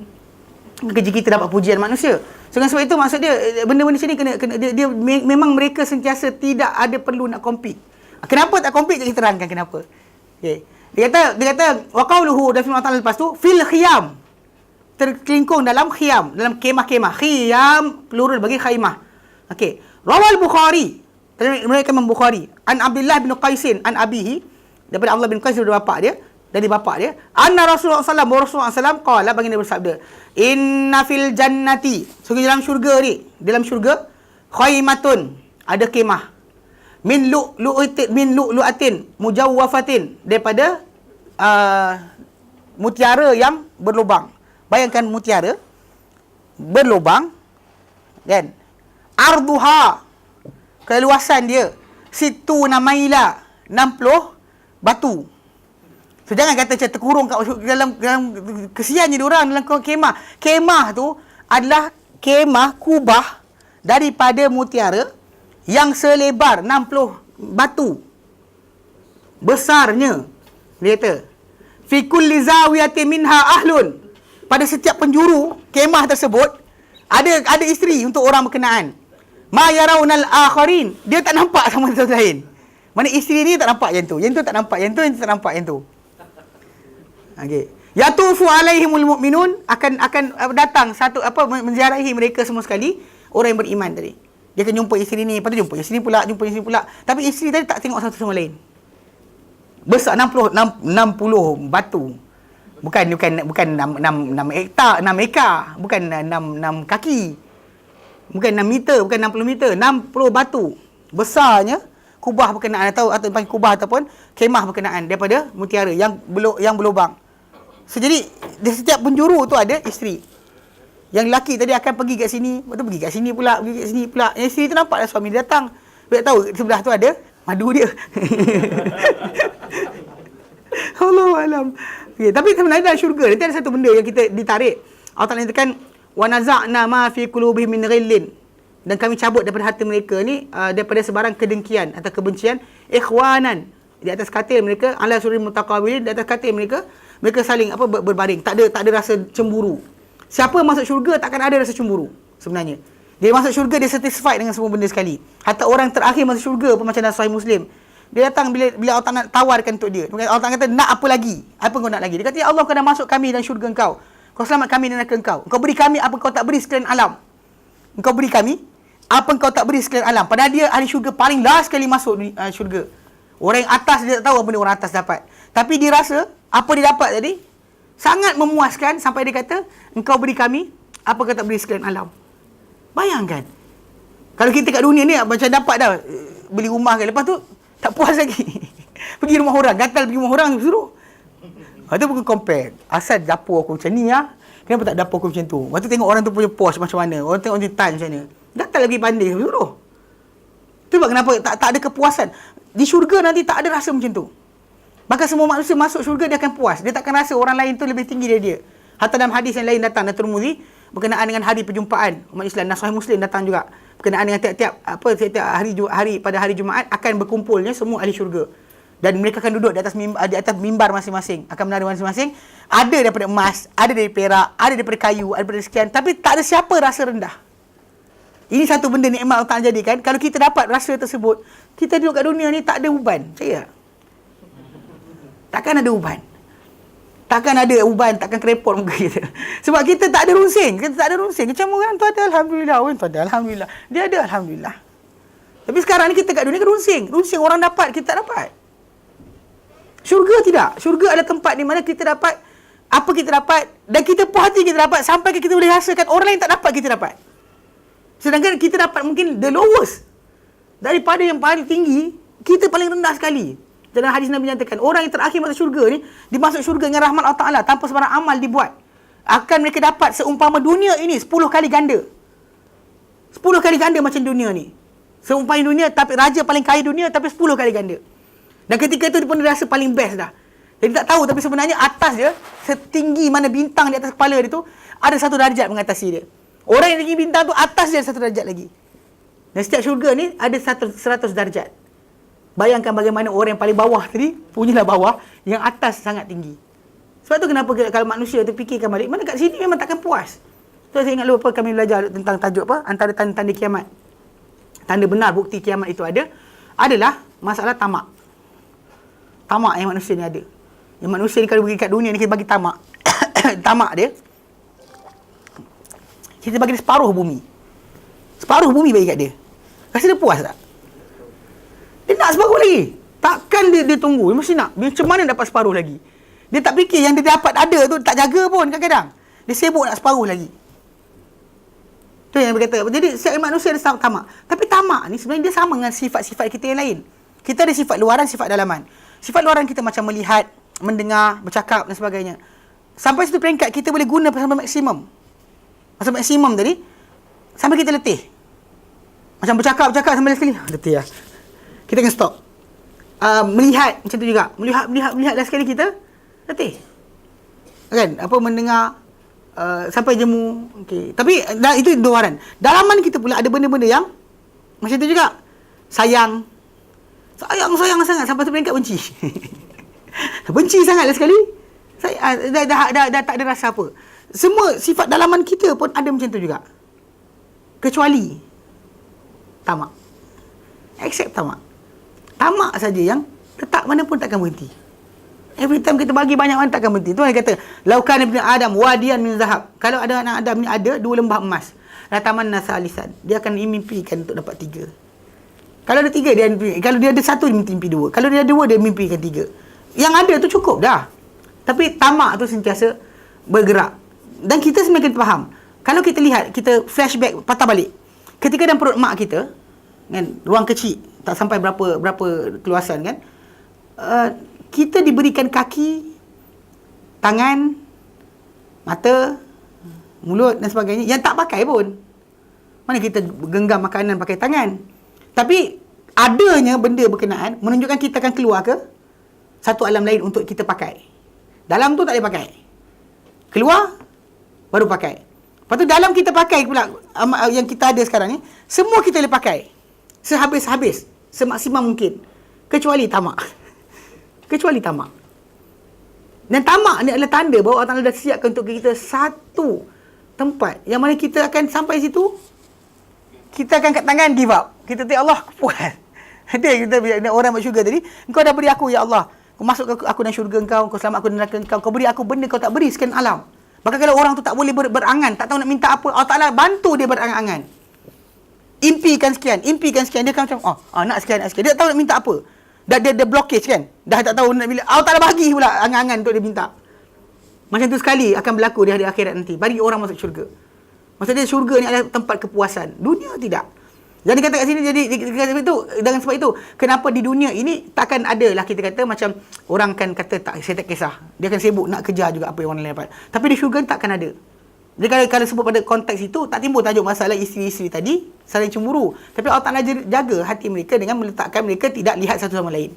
Kerja kita dapat pujian manusia. So, dengan sebab itu maksud dia benda-benda sini kena dia memang mereka sentiasa tidak ada perlu nak compete. Kenapa tak compete? Kita terangkan kenapa. Okey. Dia kata wa qauluhu, dan firman Allah lepas tu fil khiyam, terkelingkung dalam khiyam, dalam kemah-kemah. Khiyam plural bagi khaimah. Okey. Rawal Bukhari, mereka Imam Bukhari, an Abdullah bin Qaisin an abihi, daripada Abdullah bin Qais dari bapak dia, anna Rasulullah sallallahu qala, baginda bersabda, inna fil jannati, so dalam syurga ni, dalam syurga khaimatun, ada kemah min lu'lu'atin mujawwafatin, daripada mutiara yang berlubang. Bayangkan mutiara berlubang kan, arduha, keluasan dia situ namaila, 60 batu. So jangan kata macam terkurung kat dalam kesiannya diorang dalam kemah. Kemah tu adalah kemah kubah daripada mutiara yang selebar 60 batu. Besarnya. Dia kata, fi kulli zawiyatin minha ahlun. Pada setiap penjuru kemah tersebut ada isteri untuk orang berkenaan. Ma yarawnal akharin. Dia tak nampak sama satu lain. Mana isteri ni tak nampak yang tu tak nampak yang tu, yang tu tak nampak yang tu. Okey. Yatufu alaihimul mu'minun, akan datang satu menziarahi mereka semua sekali orang yang beriman tadi. Dia akan jumpa isteri ni, lepas tu jumpa isteri pula. Tapi isteri tadi tak tengok satu sama lain. Besar 60 batu. Bukan 6 hektar, 6 ekar, bukan 6 kaki. Bukan 6 meter, bukan 60 meter, 60 batu. Besarnya kubah berkenaan atau panggil kubah ataupun kemah berkenaan daripada mutiara yang berlubang. So, jadi di setiap penjuru tu ada isteri. Yang lelaki tadi akan pergi kat sini, lepas tu pergi kat sini pula, pergi kat sini pula. Yang isteri tu nampaklah suami dia datang. Dia tahu sebelah tu ada madu dia. Allahualam. Okay, tapi sebenarnya dalam syurga nanti ada satu benda yang kita ditarik. Allah Ta'ala nyatakan wa naza'na ma fi qulubihim min ghillin, dan kami cabut daripada hati mereka ni daripada sebarang kedengkian atau kebencian, ikhwanan, di atas katil mereka, ala suril mutaqabilin, di atas katil mereka saling berbaring, tak ada rasa cemburu. Siapa masuk syurga takkan ada rasa cemburu sebenarnya. Dia masuk syurga, dia satisfied dengan semua benda sekali. Hatta orang terakhir masuk syurga pun macam dalam Sahih Muslim, dia datang bila Allah Ta'ala nak tawarkan untuk dia. Allah Ta'ala kata, nak apa lagi? Apa kau nak lagi? Dia kata, ya Allah, kau dah masuk kami dalam syurga engkau. Kau selamat kami dan neraka engkau. Kau beri kami apa kau tak beri sekalian alam. Engkau beri kami apa kau tak beri sekalian alam. Padahal dia ahli syurga paling last sekali masuk syurga. Orang yang atas dia tak tahu apa benda orang atas dapat. Tapi dia rasa apa dia dapat tadi sangat memuaskan sampai dia kata, engkau beri kami apa kau tak beri sekalian alam. Bayangkan. Kalau kita kat dunia ni macam dapat dah beli rumah kan, lepas tu tak puas lagi. Pergi rumah orang, gatal pergi rumah orang suruh. Lepas tu bukan compare. Asal dapur aku macam ni lah, kenapa tak dapur aku macam tu? Lepas tu tengok orang tu punya posh macam mana, orang tengok dia tan macam mana. Gatal lagi pandai suruh. Tu sebab kenapa tak ada kepuasan. Di syurga nanti tak ada rasa macam tu. Maka semua manusia masuk syurga dia akan puas. Dia takkan rasa orang lain tu lebih tinggi dari dia. Hatta dalam hadis yang lain datang, Datuk Tirmizi, berkenaan dengan hari perjumpaan umat Islam, Sahih Muslim datang juga. Berkenaan dengan tiap-tiap hari pada hari Jumaat akan berkumpulnya semua ahli syurga. Dan mereka akan duduk di atas mimbar masing-masing, akan menari masing-masing. Ada daripada emas, ada dari perak, ada daripada kayu, ada daripada sekian, tapi tak ada siapa rasa rendah. Ini satu benda nikmat Allah Ta'ala jadikan. Kalau kita dapat rasa tersebut, kita duduk kat dunia ni tak ada uban. Percaya tak? Takkan ada uban. Takkan ada uban, takkan kerepot muka kita. Sebab kita tak ada runsing. Kita tak ada runsing. Macam orang tu ada Alhamdulillah, orang tu ada Alhamdulillah. Dia ada Alhamdulillah. Tapi sekarang ni kita kat dunia kan runsing. Runsing orang dapat, kita tak dapat. Syurga tidak. Syurga adalah tempat di mana kita dapat apa kita dapat, dan kita puas hati kita dapat, sampai kita boleh rasakan orang lain tak dapat, kita dapat. Sedangkan kita dapat mungkin the lowest. Daripada yang paling tinggi, kita paling rendah sekali. Dalam hadis Nabi nyatakan, orang yang terakhir masuk syurga ni, dimasuk syurga dengan rahmat Allah Ta'ala tanpa sebarang amal dibuat. Akan mereka dapat seumpama dunia ini 10 kali ganda. 10 kali ganda macam dunia ni. Seumpama dunia, tapi raja paling kaya dunia, tapi 10 kali ganda. Dan ketika itu dia pun rasa paling best dah. Jadi tak tahu, tapi sebenarnya atas dia, setinggi mana bintang di atas kepala dia tu, ada satu darjat mengatasi dia. Orang yang tinggi bintang tu, atas dia satu darjat lagi. Dan setiap syurga ni ada 100 darjat. Bayangkan bagaimana orang yang paling bawah tadi, punyalah bawah, yang atas sangat tinggi. Sebab tu kenapa kalau manusia tu fikirkan balik, mana kat sini memang takkan puas. So saya ingat lupa kami belajar tentang tajuk apa, antara tanda-tanda kiamat. Tanda benar bukti kiamat itu adalah masalah tamak. Tamak yang manusia ni ada. Yang manusia ni kalau pergi kat dunia ni, kita bagi tamak. Tamak dia, kita bagi dia separuh bumi. Separuh bumi bagi kat dia. Rasa dia puas tak? Dia nak separuh lagi. Takkan dia tunggu. Dia mesti nak. Macam mana dapat separuh lagi? Dia tak fikir yang dia dapat ada tu, tak jaga pun kadang-kadang. Dia sibuk nak separuh lagi. Tu yang dia kata. Jadi setiap manusia ada tamak. Tapi tamak ni sebenarnya dia sama dengan sifat-sifat kita yang lain. Kita ada sifat luaran, sifat dalaman. Sifat luaran kita macam melihat, mendengar, bercakap dan sebagainya. Sampai satu peringkat kita boleh guna sampai maksimum. Masa maksimum tadi, sampai kita letih. Macam bercakap sampai sekali, letih lah. Kita akan stop. Melihat macam tu juga. Melihat dah sekali kita letih. Kan? Apa mendengar sampai jemu. Okey. Tapi itu luaran. Dalaman kita pula ada benda-benda yang macam tu juga. Sayang sangat sampai seperingkat benci. Benci sangatlah sekali. Dah tak ada rasa apa. Semua sifat dalaman kita pun ada macam tu juga. Kecuali tamak. Except tamak. Tamak saja yang tetap mana pun takkan berhenti. Every time kita bagi banyak orang takkan berhenti. Tuhan kata, "Laukan ibn Adam wadiyan min zahab." Kalau ada anak Adam ni ada 2 lembah emas, la tamanna salisan. Dia akan mimpikan untuk dapat 3. Kalau ada 3 dia mimpi. Kalau dia ada 1 dia mimpi 2. Kalau dia ada 2 dia mimpikan 3. Yang ada tu cukup dah. Tapi tamak tu sentiasa bergerak. Dan kita sebenarnya kita faham. Kalau kita lihat, kita flashback, patah balik. Ketika dalam perut mak kita, kan, ruang kecil, tak sampai berapa keluasan kan. Kita diberikan kaki, tangan, mata, mulut dan sebagainya yang tak pakai pun. Mana kita genggam makanan pakai tangan. Tapi adanya benda berkenaan menunjukkan kita akan keluar ke satu alam lain untuk kita pakai. Dalam tu tak boleh pakai. Keluar baru pakai. Lepas tu dalam kita pakai pula yang kita ada sekarang ni, semua kita boleh pakai. Sehabis-habis, semaksimum mungkin. Kecuali tamak. Kecuali tamak. Dan tamak ni adalah tanda bahawa Allah Ta'ala dah siapkan untuk kita satu tempat yang mana kita akan sampai situ, kita akan kat tangan give up. Kita tengok Allah puas. Ada kita orang masuk syurga tadi, engkau dah beri aku ya Allah. Kau masuk aku dalam syurga engkau selamat aku dalam neraka engkau. Kau beri aku benda kau tak beri sekian alam. Bahkan kalau orang tu tak boleh berangan, tak tahu nak minta apa, Allah Ta'ala bantu dia berangan-angan. Impikan sekian. Dia akan macam, nak sekian. Dia tak tahu nak minta apa. Dia blockage kan. Dah tak tahu nak bila. Allah Ta'ala bagi pula angan-angan untuk dia minta. Macam tu sekali akan berlaku di hari akhirat nanti. Bagi orang masuk syurga. Maksudnya syurga ni adalah tempat kepuasan. Dunia tidak. Jadi kata kat sini, jadi itu, dengan sebab itu, kenapa di dunia ini takkan ada lah kita kata macam orang kan kata tak, saya tak kisah. Dia akan sibuk nak kejar juga apa yang orang lain dapat. Tapi di syurga takkan ada. Jadi kalau sebut pada konteks itu, tak timbul tajuk masalah isteri-isteri tadi saling cemburu. Tapi Allah Ta'ala jaga hati mereka dengan meletakkan mereka tidak lihat satu sama lain.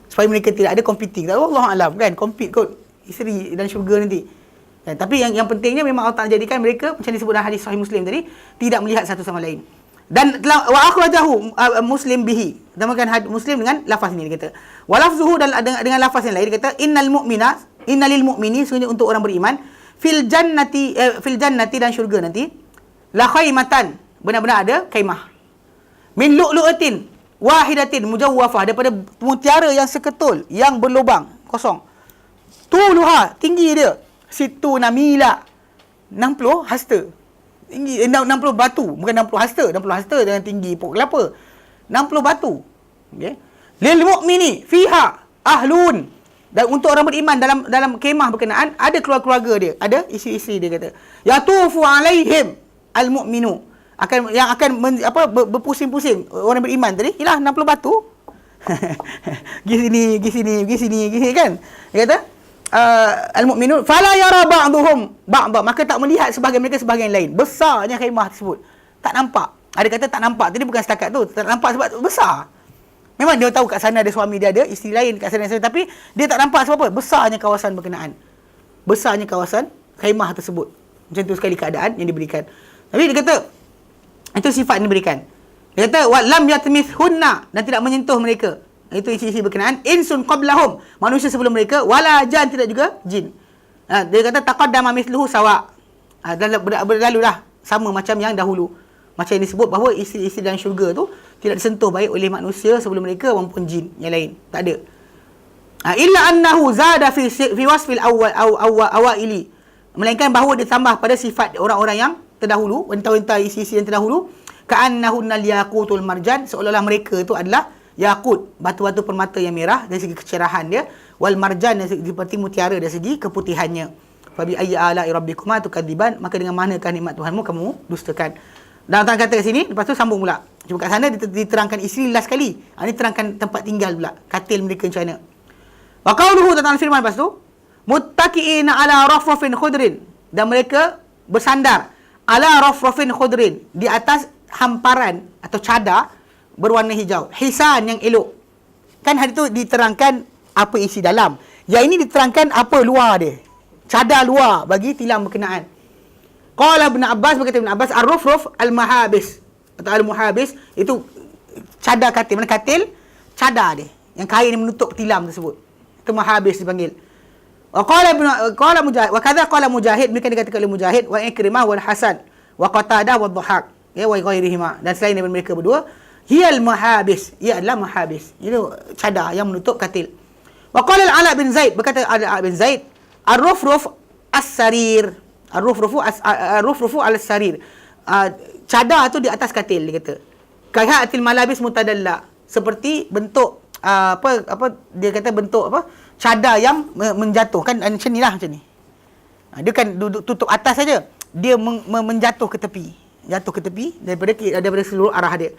Supaya mereka tidak ada competing. Allah Alam kan, compete kot isteri dan syurga nanti. Dan, tapi yang pentingnya memang Allah Ta'ala jadikan mereka, macam disebut dalam hadis Sahih Muslim tadi, tidak melihat satu sama lain. Dan wa akhrajahu Muslim bihi. Namakan Muslim dengan lafaz ini dia kata. Wa lafzuhu dengan lafaz yang lain dia kata innal lil mu'mini, sesungguhnya untuk orang beriman fil jannati dan syurga nanti la khaymatan, benar-benar ada kaimah min lu'lu'atin wahidatin mujawwafah, daripada mutiara yang seketul yang berlubang kosong. Tuluha, tinggi dia situ namila, 60 hasta. Tinggi 60 batu, bukan 60 hasta. 60 hasta dengan tinggi pokok kelapa. 60 batu. Okey. Lil mu'mini fiha ahlun. Dan untuk orang beriman dalam kemah berkenaan ada keluarga dia, ada isteri-isteri dia kata. Yatufu alaihim almu'minu. Yang akan berpusing-pusing orang beriman tadi. Ialah 60 batu. Pergi sini kan. Dia kata al-mu'minun fala yara ba'dhum ba'd, maka tak melihat sebahagian mereka sebahagian lain. Besarnya khemah tersebut. Tak nampak. Ada kata tak nampak. Tadi bukan setakat tu. Tak nampak sebab besar. Memang dia tahu kat sana ada suami dia, ada isteri lain kat sana, tapi dia tak nampak sebab apa? Besarnya kawasan berkenaan. Besarnya kawasan khemah tersebut. Macam tu sekali keadaan yang diberikan. Tapi dia kata itu sifat yang diberikan. Dia kata wa lam yatmithunna, dan tidak menyentuh mereka. Itu isi-isi berkenaan. Insun qablahum, manusia sebelum mereka, wala jan, tidak juga jin. Dia kata taqaddama mithluhu sawa. Berlalu dah sama macam yang dahulu. Macam yang disebut bahawa isteri-isteri dalam syurga tu tidak disentuh baik oleh manusia sebelum mereka maupun jin yang lain. Tak ada. Illa annahu zada fi wasfil awaili. Melainkan bahawa dia tambah pada sifat orang-orang yang terdahulu, wanita-wanita isteri-isteri yang terdahulu, ka'annahunnal yaqutul marjan, seolah-olah mereka itu adalah yakut, batu-batu permata yang merah dari segi kecerahan dia, wal marjan dari segi seperti mutiara dari segi keputihannya. Fa bi ayyi ala'i rabbikuma tukadziban, maka dengan manakah nikmat Tuhanmu kamu dustakan. Dan Allah kata kat sini, lepas tu sambung pula. Cuma kat sana diterangkan isteri last kali. Ini terangkan tempat tinggal pula, katil mereka macam mana. Wa qauluhu, tentang firman lepas tu, muttaqi'ina ala rafrafin khudrin, dan mereka bersandar ala rafrafin khudrin, di atas hamparan atau cadar berwarna hijau, hisan yang elok. Kan hari tu diterangkan apa isi dalam. Yang ini diterangkan apa luar dia. Cadar luar bagi tilam berkenaan. Qala Ibn Abbas, berkata Ibn Abbas, ar-rufruf al-mahabis atau al-muhabis, itu cadar katil. Mana katil? Cadar dia. Yang kain yang menutup tilam tersebut. Itu mahabis dipanggil. Wa qala Mujahid, wa kadza qala Mujahid, mereka dikatakan oleh Mujahid, wa Ikrimah wal Hasan, wa Qatadah wa Dhahak, ya wa ghairihima, dan selain daripada mereka berdua, hiyal mahabis, ia adalah mahabis. Itu cadar yang menutup katil. Wa qala Al-Ala bin Zaid, berkata Al-Ala bin Zaid, ar-rufruf as-sarir. Ar-rufrufu al-sarir. Cadar tu di atas katil, dia kata. Kahatil malabis mutadalla, seperti bentuk apa dia kata bentuk apa? Cadar yang menjatuh kan, macam nilah, macam ni. Dia kan duduk tutup atas saja. Dia menjatuh ke tepi. Jatuh ke tepi daripada seluruh arah dia.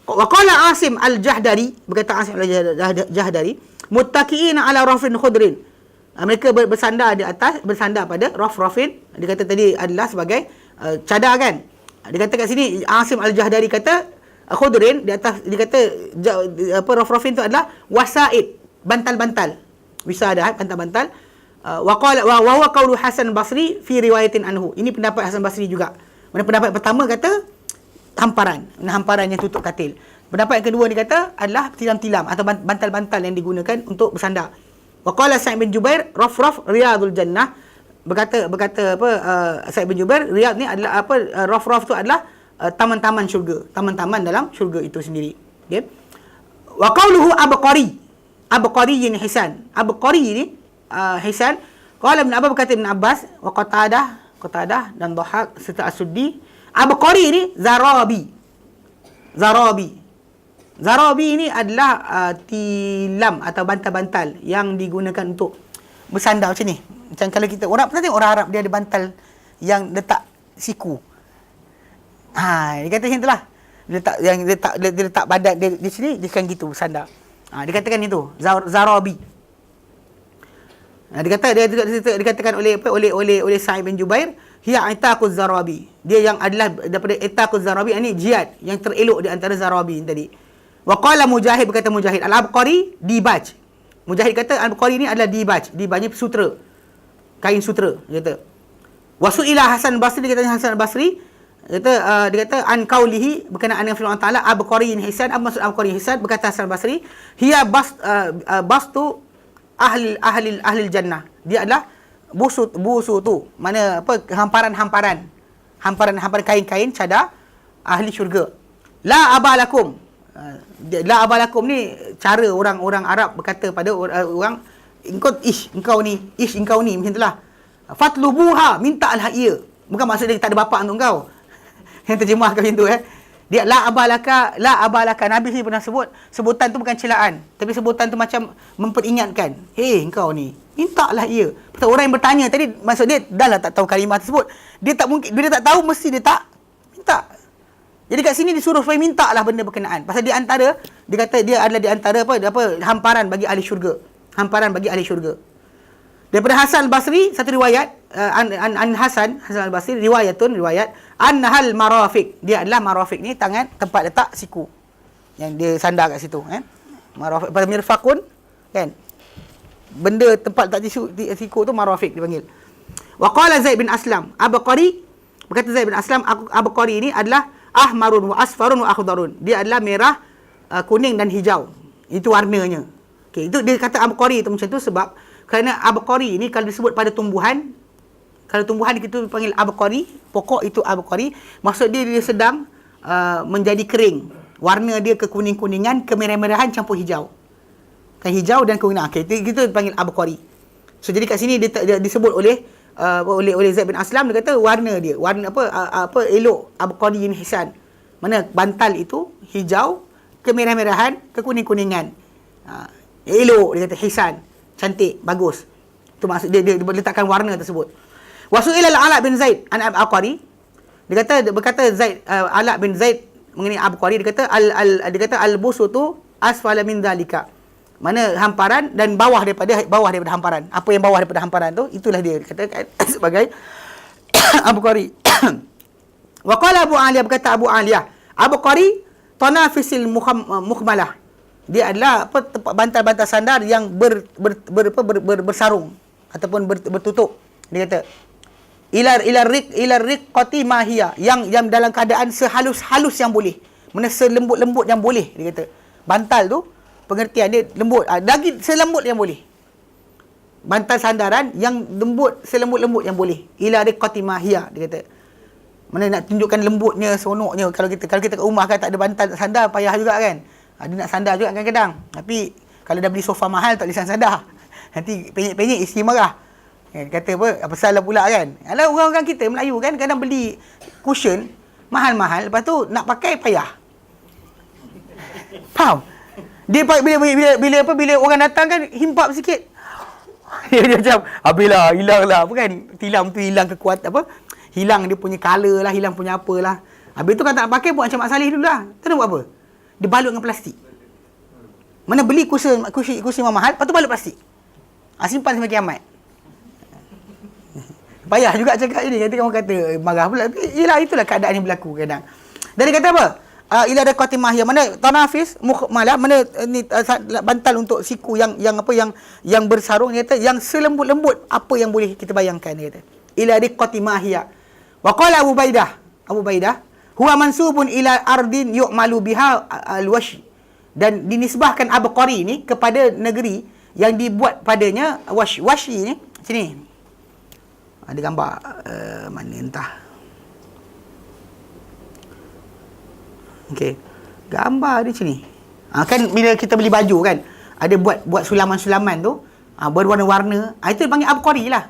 Wa qala Asim al-Jahdari, berkata Asim al-Jahdari, muttaqiina ala rafin khudrin. Mereka bersandar pada rafin. Dia kata tadi adalah sebagai cadar kan. Dia kata kat sini Asim al-Jahdari kata khudrin, di atas dia kata rafin tu adalah wasaid, bantal-bantal. Wisadah, bantal-bantal. Wa qala wa huwa qaulu Hasan Basri fi riwayatin anhu. Ini pendapat Hasan Basri juga. Mana pendapat pertama kata hamparan yang tutup katil. Pendapat yang kedua ni kata adalah tilam-tilam atau bantal-bantal yang digunakan untuk bersandar. Wa qala Sa'id bin Jubair rafraf riyadul jannah. Berkata Sa'id bin Jubair, riyad ni adalah rafraf tu adalah taman-taman syurga, taman-taman dalam syurga itu sendiri. Okey. Wa qauluhu abqari ni hisan. Abqari ni hisan. Qala Ibn Abbas, berkata Ibn Abbas, wa Qatadah dan Dhahak serta As-Suddi, abqari ni Zarabi ini adalah tilam atau bantal-bantal yang digunakan untuk bersandar macam ni. Macam kalau kita orang pernah tengok orang Arab dia ada bantal yang letak siku. Dia kata macam itulah. Dia letak badan dia di sini, dia kan gitu bersandar. Dia katakan itu Zarabi. Dikatakan oleh Sa'id bin Jubair, hiya itaquz Zarabi. Dia yang adalah daripada itaquz Zarabi, ini jihad yang terelok di antara Zarabi tadi. Wa qala Mujahid, berkata Mujahid, al-abqari dibaj. Mujahid kata al-abqari ni adalah dibaj. Dibaj ni sutra. Kain sutra, dia kata. Wa su'ila Hasan Basri, dia kata Hasan Basri, dia kata an qaulihi, berkenaan dengan firman Allah Ta'ala abqari hisan. Apa maksud abqari hisan? Berkata Hasan Basri, hiya bastu ahli jannah. Dia adalah busu tu. Mana hamparan kain-kain cadar ahli syurga. La abalakum. La abalakum ni cara orang Arab berkata pada orang, engkau ni macam itulah. Fatlubuha, mintalah ia. Bukan maksud dia tak ada bapa untuk engkau. Yang terjemahkan macam tu Dia la abalaka. Nabi sini pernah sebut, sebutan tu bukan celaan, tapi sebutan tu macam memperingatkan. Engkau ni, mintalah ia. Pasal orang yang bertanya tadi, maksud dia dah lah tak tahu kalimah tersebut. Dia tak mungkin, bila dia tak tahu mesti dia tak minta. Jadi kat sini disuruh supaya mintalah benda berkenaan. Pasal di antara, dia kata dia adalah di antara hamparan bagi ahli syurga. Hamparan bagi ahli syurga. Daripada Hasan Al-Basri, satu riwayat, Hasan Al-Basri, riwayat annahal marafiq. Dia adalah marafiq ni tangan tempat letak siku. Yang dia sandar kat situ. Marafiq, pada mirfaqun, kan? Benda tempat letak siku tu marafiq dipanggil. Wa qala Zaid bin Aslam, abqari, berkata Zaid bin Aslam, abqari ni adalah ahmarun wa asfarun wa akhdarun. Dia adalah merah, kuning dan hijau. Itu warnanya. Okey, itu dia kata abqari tu macam tu sebab kerana abqari ni kalau disebut pada tumbuhan, kalau tumbuhan kita panggil abqari, pokok itu abqari, maksud dia sedang menjadi kering. Warna dia ke kuning-kuningan, ke merah-merahan campur hijau. Kan hijau dan kuning. Okey, itu dipanggil abqari. So jadi kat sini dia disebut oleh Zaid bin Aslam, dia kata warna elok abqari hisan. Mana bantal itu hijau, ke merah-merahan, ke kuning-kuningan. Elok, dia kata hisan, cantik, bagus. Itu maksud dia letakkan warna tersebut. Wasu'ila al-Ala bin Zaid an al-Abqari. Berkata Zaid, Ala bin Zaid mengenai Abqari, dia kata al-busutu asfala min dzalika. Mana hamparan dan bawah daripada hamparan. Apa yang bawah daripada hamparan tu, itulah dia katakan sebagai Abqari. Wa qala Abu Aliyah, berkata Abu Aliyah, Abqari tanafisil mukhmalah. Dia adalah bantal-bantal sandar yang bersarung ataupun bertutup. Dia kata ila riqati mahia, yang dalam keadaan sehalus-halus yang boleh, mana selembut-lembut yang boleh. Dia kata bantal tu pengertian dia lembut, lagi selembut yang boleh. Bantal sandaran yang lembut, selembut-lembut yang boleh. Ila riqati mahia, dia kata. Mana nak tunjukkan lembutnya, seronoknya. Kalau kita kat rumah kan tak ada bantal sandar, payah juga kan. Dia nak sandar juga kadang-kadang. Tapi kalau dah beli sofa mahal tak boleh sandar. Nanti penyek-penyek isteri marah. Kata apa salah pula kan. Kalau orang-orang kita Melayu kan kadang beli cushion mahal-mahal, lepas tu nak pakai payah. Faham? Dia bila orang datang kan himpap sikit. Dia macam habislah, hilanglah apa kan. Tilam tu hilang kekuatan hilang dia punya color lah, hilang punya apalah. Habis tu kalau tak nak pakai buat macam Mak Saleh dulu lah. Tak nak buat apa? dia balut dengan plastik. Mana beli kursi mahal, lepas tu balut plastik. Simpan sampai kiamat. Payah juga cakap ini, nanti kamu kata marah pula. Yelah, itulah keadaan yang berlaku kadang. Dan dia kata apa? Ila ada qatimah yang mana tanafis malah mana ni bantal untuk siku yang bersarung, dia kata yang selembut-lembut apa yang boleh kita bayangkan, dia kata. Ila ada qatimah ya. Wa qala Abu Baidah huwa mansubun ila ardin yu'malu biha al-washi, dan dinisbahkan Abqari ni kepada negeri yang dibuat padanya washi ni sini. Ada gambar mana entah. Okey. Gambar dia sini. Kan bila kita beli baju kan, ada buat sulaman-sulaman tu, berwarna-warna. Itu dipanggil Abqari lah.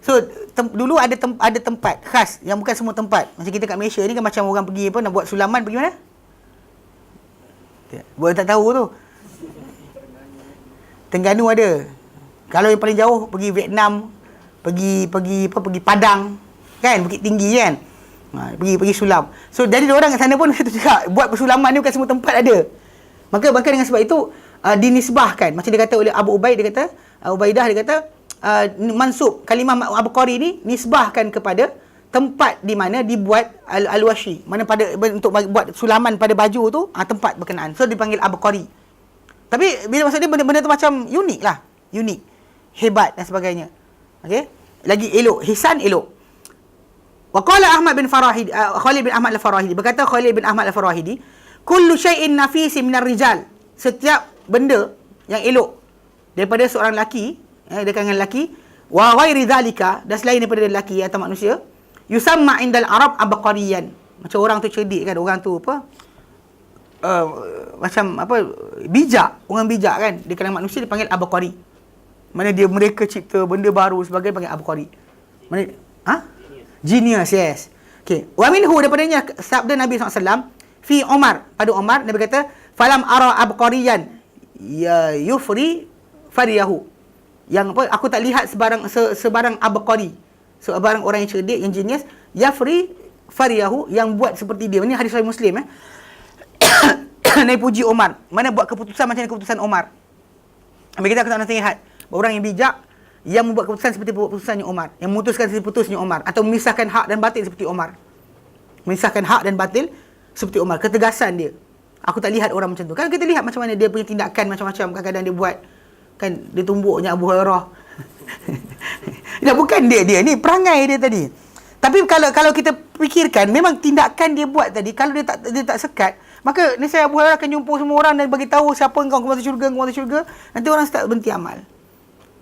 So dulu ada tempat khas yang bukan semua tempat. Macam kita kat Malaysia ni kan, macam orang pergi nak buat sulaman, pergi mana? Buat tak tahu tu. Terengganu ada. Kalau yang paling jauh pergi Vietnam, pergi Padang kan, Bukit Tinggi kan. Pergi sulam. So dari orang kat sana pun itu juga buat persulaman ni bukan semua tempat ada. Maka dengan sebab itu dinisbahkan, macam dia kata oleh Abu Ubaidah dia kata mansub kalimah Abqari ni nisbahkan kepada tempat di mana dibuat al-washi, mana pada untuk buat sulaman pada baju tu, tempat berkenaan. So dipanggil Abqari. Tapi bila maksud dia benda tu macam unik lah, hebat dan sebagainya. Okey, lagi elok, hisan elok. Wa qala Ahmad bin Farahidi, Khalid bin Ahmad al-Farahidi, berkata Khalid bin Ahmad al-Farahidi, kullu syai'in nafisin minar rijal, setiap benda yang elok daripada seorang lelaki, dari kalangan lelaki, wa ghairi zalika, dan selain daripada lelaki atau manusia, yusamma indal arab abqariyan. Macam orang tu cerdik kan, orang tu macam bijak, orang bijak kan, di kalangan manusia dipanggil abqari. Mana mereka cipta benda baru sebagainya, panggil abqari. Mana genius, yes. Okey, wa minhu, daripadanya sabda Nabi SAW fi Umar, pada Umar, Nabi kata falam ara abqariyan ya yufri fariyahu, yang aku tak lihat sebarang abqari, sebarang orang yang cerdik, yang genius, yafri fariyahu, yang buat seperti dia. Ini hadis Sahih Muslim Nabi puji Umar, mana buat keputusan macam keputusan Umar. Bagi kita nak lihat orang yang bijak yang membuat keputusan seperti keputusannya Umar, yang memutuskan seperti putusnya Umar, atau memisahkan hak dan batil seperti Umar. Memisahkan hak dan batil seperti Umar. Ketegasan dia. Aku tak lihat orang macam tu. Kan kita lihat macam mana dia punya tindakan macam-macam kadang-kadang dia buat. Kan dia tumbuknya Abu Hurairah. Dah bukan dia ni perangai dia tadi. Tapi kalau kita fikirkan, memang tindakan dia buat tadi, kalau dia tak sekat, maka niscaya Abu Hurairah akan jumpa semua orang dan bagi tahu siapa kau masuk syurga. Nanti orang start berhenti amal.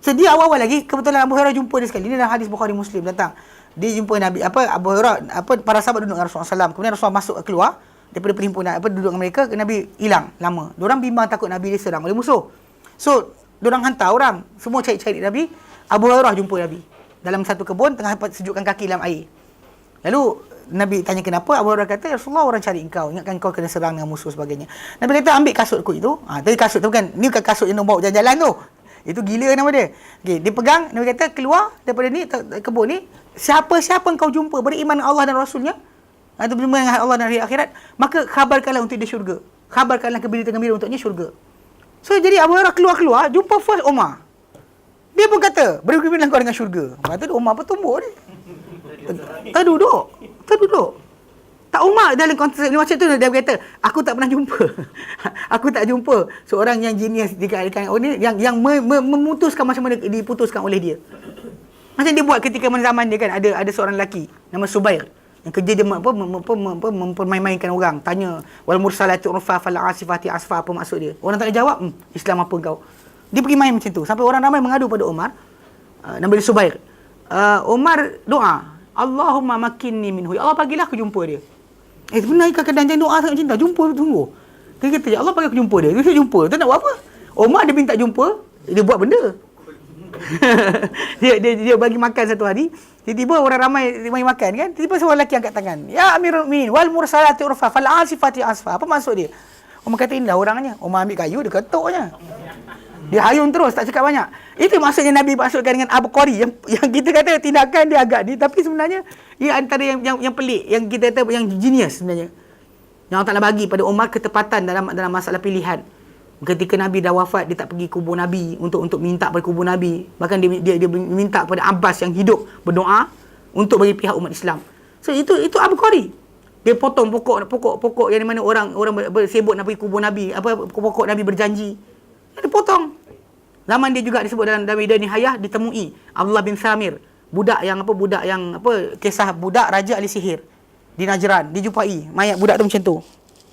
So dia awal-awal lagi, kebetulan Abu Hurairah jumpa dia sekali. Ini dalam hadis Bukhari Muslim datang. Dia jumpa Nabi, Abu Hurairah, para sahabat duduk dengan Rasulullah SAW. Kemudian Rasulullah masuk keluar daripada perhimpunan, duduk dengan mereka, Nabi hilang lama. Diorang bimbang takut Nabi diserang oleh musuh. So diorang hantar orang, semua cari Nabi. Abu Hurairah jumpa Nabi dalam satu kebun, tengah sejukkan kaki dalam air. Lalu Nabi tanya kenapa, Abu Hurairah kata, Rasulullah orang cari engkau, ingatkan kau kena serang dengan musuh sebagainya. Nabi kata, ambil kasutku itu. Tadi kasut tu kan, ni bukan kasut yang bawa jalan-jalan tu. Itu gila nama dia. Okey, dia pegang, Nabi kata, keluar daripada ni kebun ni, siapa-siapa engkau jumpa beriman dengan Allah dan Rasulnya, atau beriman dengan Allah dan hari akhirat, maka khabarkanlah untuk dia syurga. Khabarkanlah gembira untuknya syurga. So jadi Abu Hurairah keluar, jumpa first Umar. Dia pun kata, beriman kau dengan syurga. Lepas tu Umar pun tumbuk dia. Terduduk. Tak, Umar dalam konteks ni macam tu, dia kata, aku tak pernah jumpa. Aku tak jumpa seorang yang genius di kalangan ni yang memutuskan macam mana diputuskan oleh dia. Macam dia buat ketika zaman dia kan, ada seorang lelaki nama Subair yang kerja dia mempermain-mainkan orang, tanya wal mursalati urfa fal asifati asfa, apa maksud dia. Orang tak ada jawab, Islam apa kau? Dia pergi main macam tu sampai orang ramai mengadu pada Umar. Nama dia Subair. Umar doa, Allahumma makinni minhu. Ya Allah, bagilah aku jumpa dia. Sebenarnya kadang-kadang doa sangat cinta, jumpa tunggu. Dia kata, ya Allah, bagi aku jumpa dia. Dia jumpa, tak nak buat apa. Umar dia minta jumpa, dia buat benda. dia bagi makan satu hari. Tiba-tiba orang ramai bagi makan kan. Tiba-tiba seorang lelaki angkat tangan. Ya Amirul Mukminin, wal mursalati urfa fal asifati asfa. Apa maksud dia? Umar kata, indah orangnya. Umar ambil kayu, dia ketuknya. Dia hayun terus, tak cakap banyak. Itu maksudnya Nabi maksudkan dengan Abqari, yang kita kata tindakan dia agak ni, tapi sebenarnya ia antara yang pelik, yang kita kata yang genius sebenarnya. Yang Allah Ta'ala bagi pada Umar ketepatan dalam masalah pilihan. Ketika Nabi dah wafat, dia tak pergi kubur Nabi untuk minta pada kubur Nabi. Bahkan dia minta kepada Abbas yang hidup berdoa untuk bagi pihak umat Islam. So itu abqari. Dia potong pokok yang di mana orang bersebut nak pergi kubur Nabi, pokok Nabi berjanji. Dia potong. Zaman dia juga disebut dalam Bidayah Nihayah, ditemui Abdullah bin Samir, budak yang kisah budak raja ahli sihir di Najran. Dia jumpai mayat budak tu macam tu.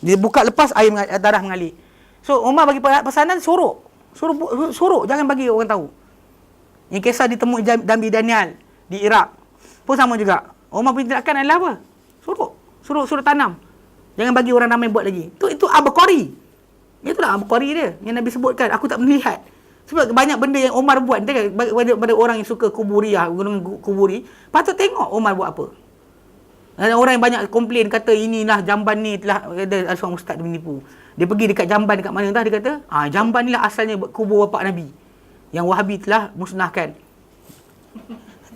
Dia buka lepas air darah mengalir. So Umar bagi pesanan suruh jangan bagi orang tahu. Yang kisah ditemui Dambi Daniel di Iraq pun sama juga. Umar punya tindakan adalah apa? Suruh tanam. Jangan bagi orang ramai buat lagi. Itu abqari. Itulah abqari dia yang Nabi sebutkan. Aku tak melihat. Sebab banyak benda yang Umar buat pada orang yang suka kuburiah, kuburi, patut tengok Umar buat apa. Ada orang yang banyak komplain kata inilah jamban ni telah ada seorang ustaz menipu. Dia pergi dekat jamban dekat mana entah, dia kata, jamban ni lah asalnya kubur bapa Nabi. Yang Wahabi telah musnahkan.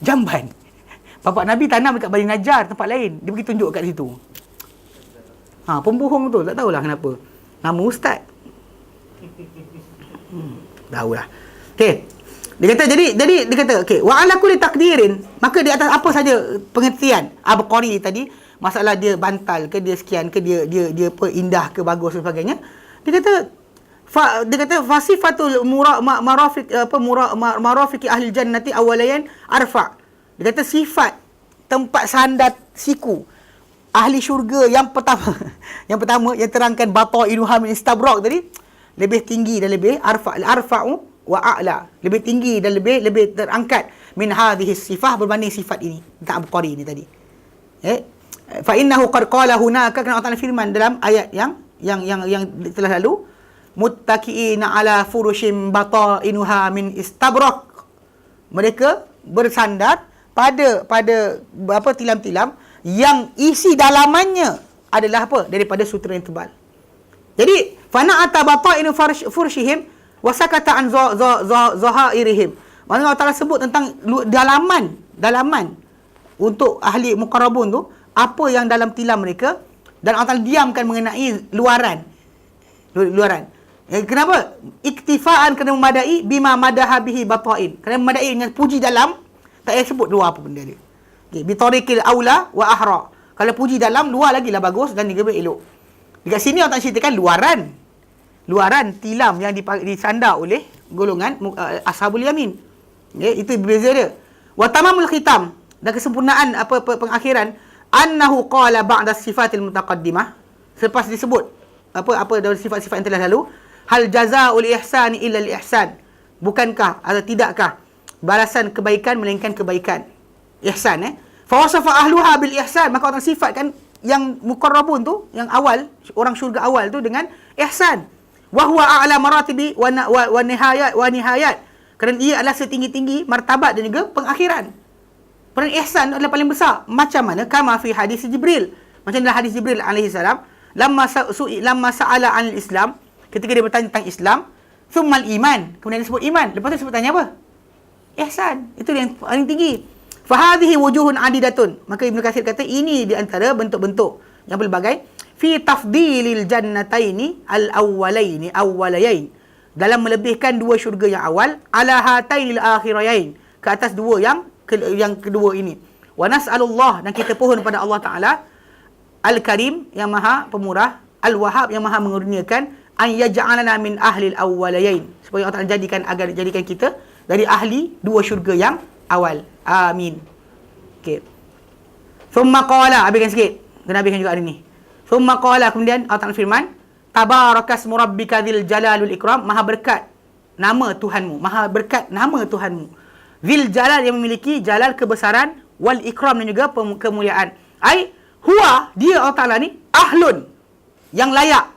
Jamban. Bapa Nabi tanam dekat Bani Najjar, tempat lain. Dia pergi tunjuk kat situ. Pembohong tu, tak tahulah kenapa. Nama ustaz. Tahulah. Okey. Dia kata dia kata okey, wa ala kulli taqdirin, maka di atas apa saja pengertian abqari tadi, masalah dia bantal ke dia sekian ke dia indah ke bagus dan sebagainya. Dia kata fasifatul marafiq ahli jannati awalayan arfa. Dia kata sifat tempat sandar siku ahli syurga yang pertama yang terangkan batainuha min istabrak tadi lebih tinggi dan lebih arfa'u wa a'la, lebih tinggi dan lebih terangkat min hadhihi sifah berbanding sifat ini, tak abqari ini tadi. Fa innahu qad qala hunaka, kerana Allah Ta'ala firman dalam ayat yang telah lalu, muttaqiina ala furushim batainuha min istabrak. Mereka bersandar pada tilam-tilam yang isi dalamannya adalah apa? Daripada sutera yang tebal. Jadi fana'ata batainu furshihim wasakata an zahairihim. Maksudnya Allah Ta'ala sebut tentang dalaman untuk ahli muqarrabun tu, apa yang dalam tilam mereka, dan Allah Ta'ala diamkan mengenai luaran. Kenapa? Iktifaan, kena memadai bima madaha bihi batain. Kena memadai dengan puji dalam, tak payah sebut luar apa benda dia. Okay. Bitariqil aula wa ahra. Kalau puji dalam, luar lagi lah bagus dan juga elok. Dekat sini Allah Ta'ala ceritakan luaran tilam yang disandar oleh golongan ashabul yamin. Itu beza dia. Wa tamamul khitam, dan kesempurnaan pengakhiran, annahu qala ba'da sifatil mutaqaddimah, selepas disebut apa dari sifat-sifat yang telah lalu, hal jazaa'ul ihsani illa al ihsan, bukankah atau tidakkah balasan kebaikan melainkan kebaikan, ihsan. Fa wasafa ahluha bil ihsan, maka orang sifatkan yang muqarrabun tu, yang awal, orang syurga awal tu dengan ihsan. Wa huwa a'la maratibi wa nihayat. Kerana ia adalah setinggi-tinggi martabat dan juga pengakhiran. Peran ihsan adalah paling besar. Macam mana? Kama fi hadis Jibril. Macam dalam hadis Jibril alaihi salam, lamma sa'ala 'anil Islam, ketika dia bertanya tentang Islam, thummal iman, kemudian dia sebut iman. Lepas tu dia sebut tanya apa? Ihsan. Itu yang paling tinggi. Fa hadhihi wujuhun adidatun. Maka Ibnu Katsir kata ini di antara bentuk-bentuk yang berbagai fi tafdilil jannataini awwalayain, dalam melebihkan dua syurga yang awal, ala hatainil akhirayain, ke atas dua yang kedua ini. Wa nas'alullah, dan kita pohon kepada Allah Ta'ala Al-Karim, yang maha pemurah, Al-Wahhab, yang maha mengurniakan, an yaj'alana min ahlil awwalayain, supaya Allah Ta'ala jadikan kita dari ahli dua syurga yang awal. Amin. Okey. Thumma qala, habiskan sikit. Kena habiskan juga hari ni. Thumma qala, kemudian Allah Ta'ala firman, tabarakasmu rabbika dzil jalalul ikram, maha berkat nama Tuhanmu, maha berkat nama Tuhanmu. Dzil jalal, yang memiliki jalal kebesaran, wal ikram, dan juga kemuliaan. Ai huwa, dia Allah Ta'ala ni ahlun, yang layak,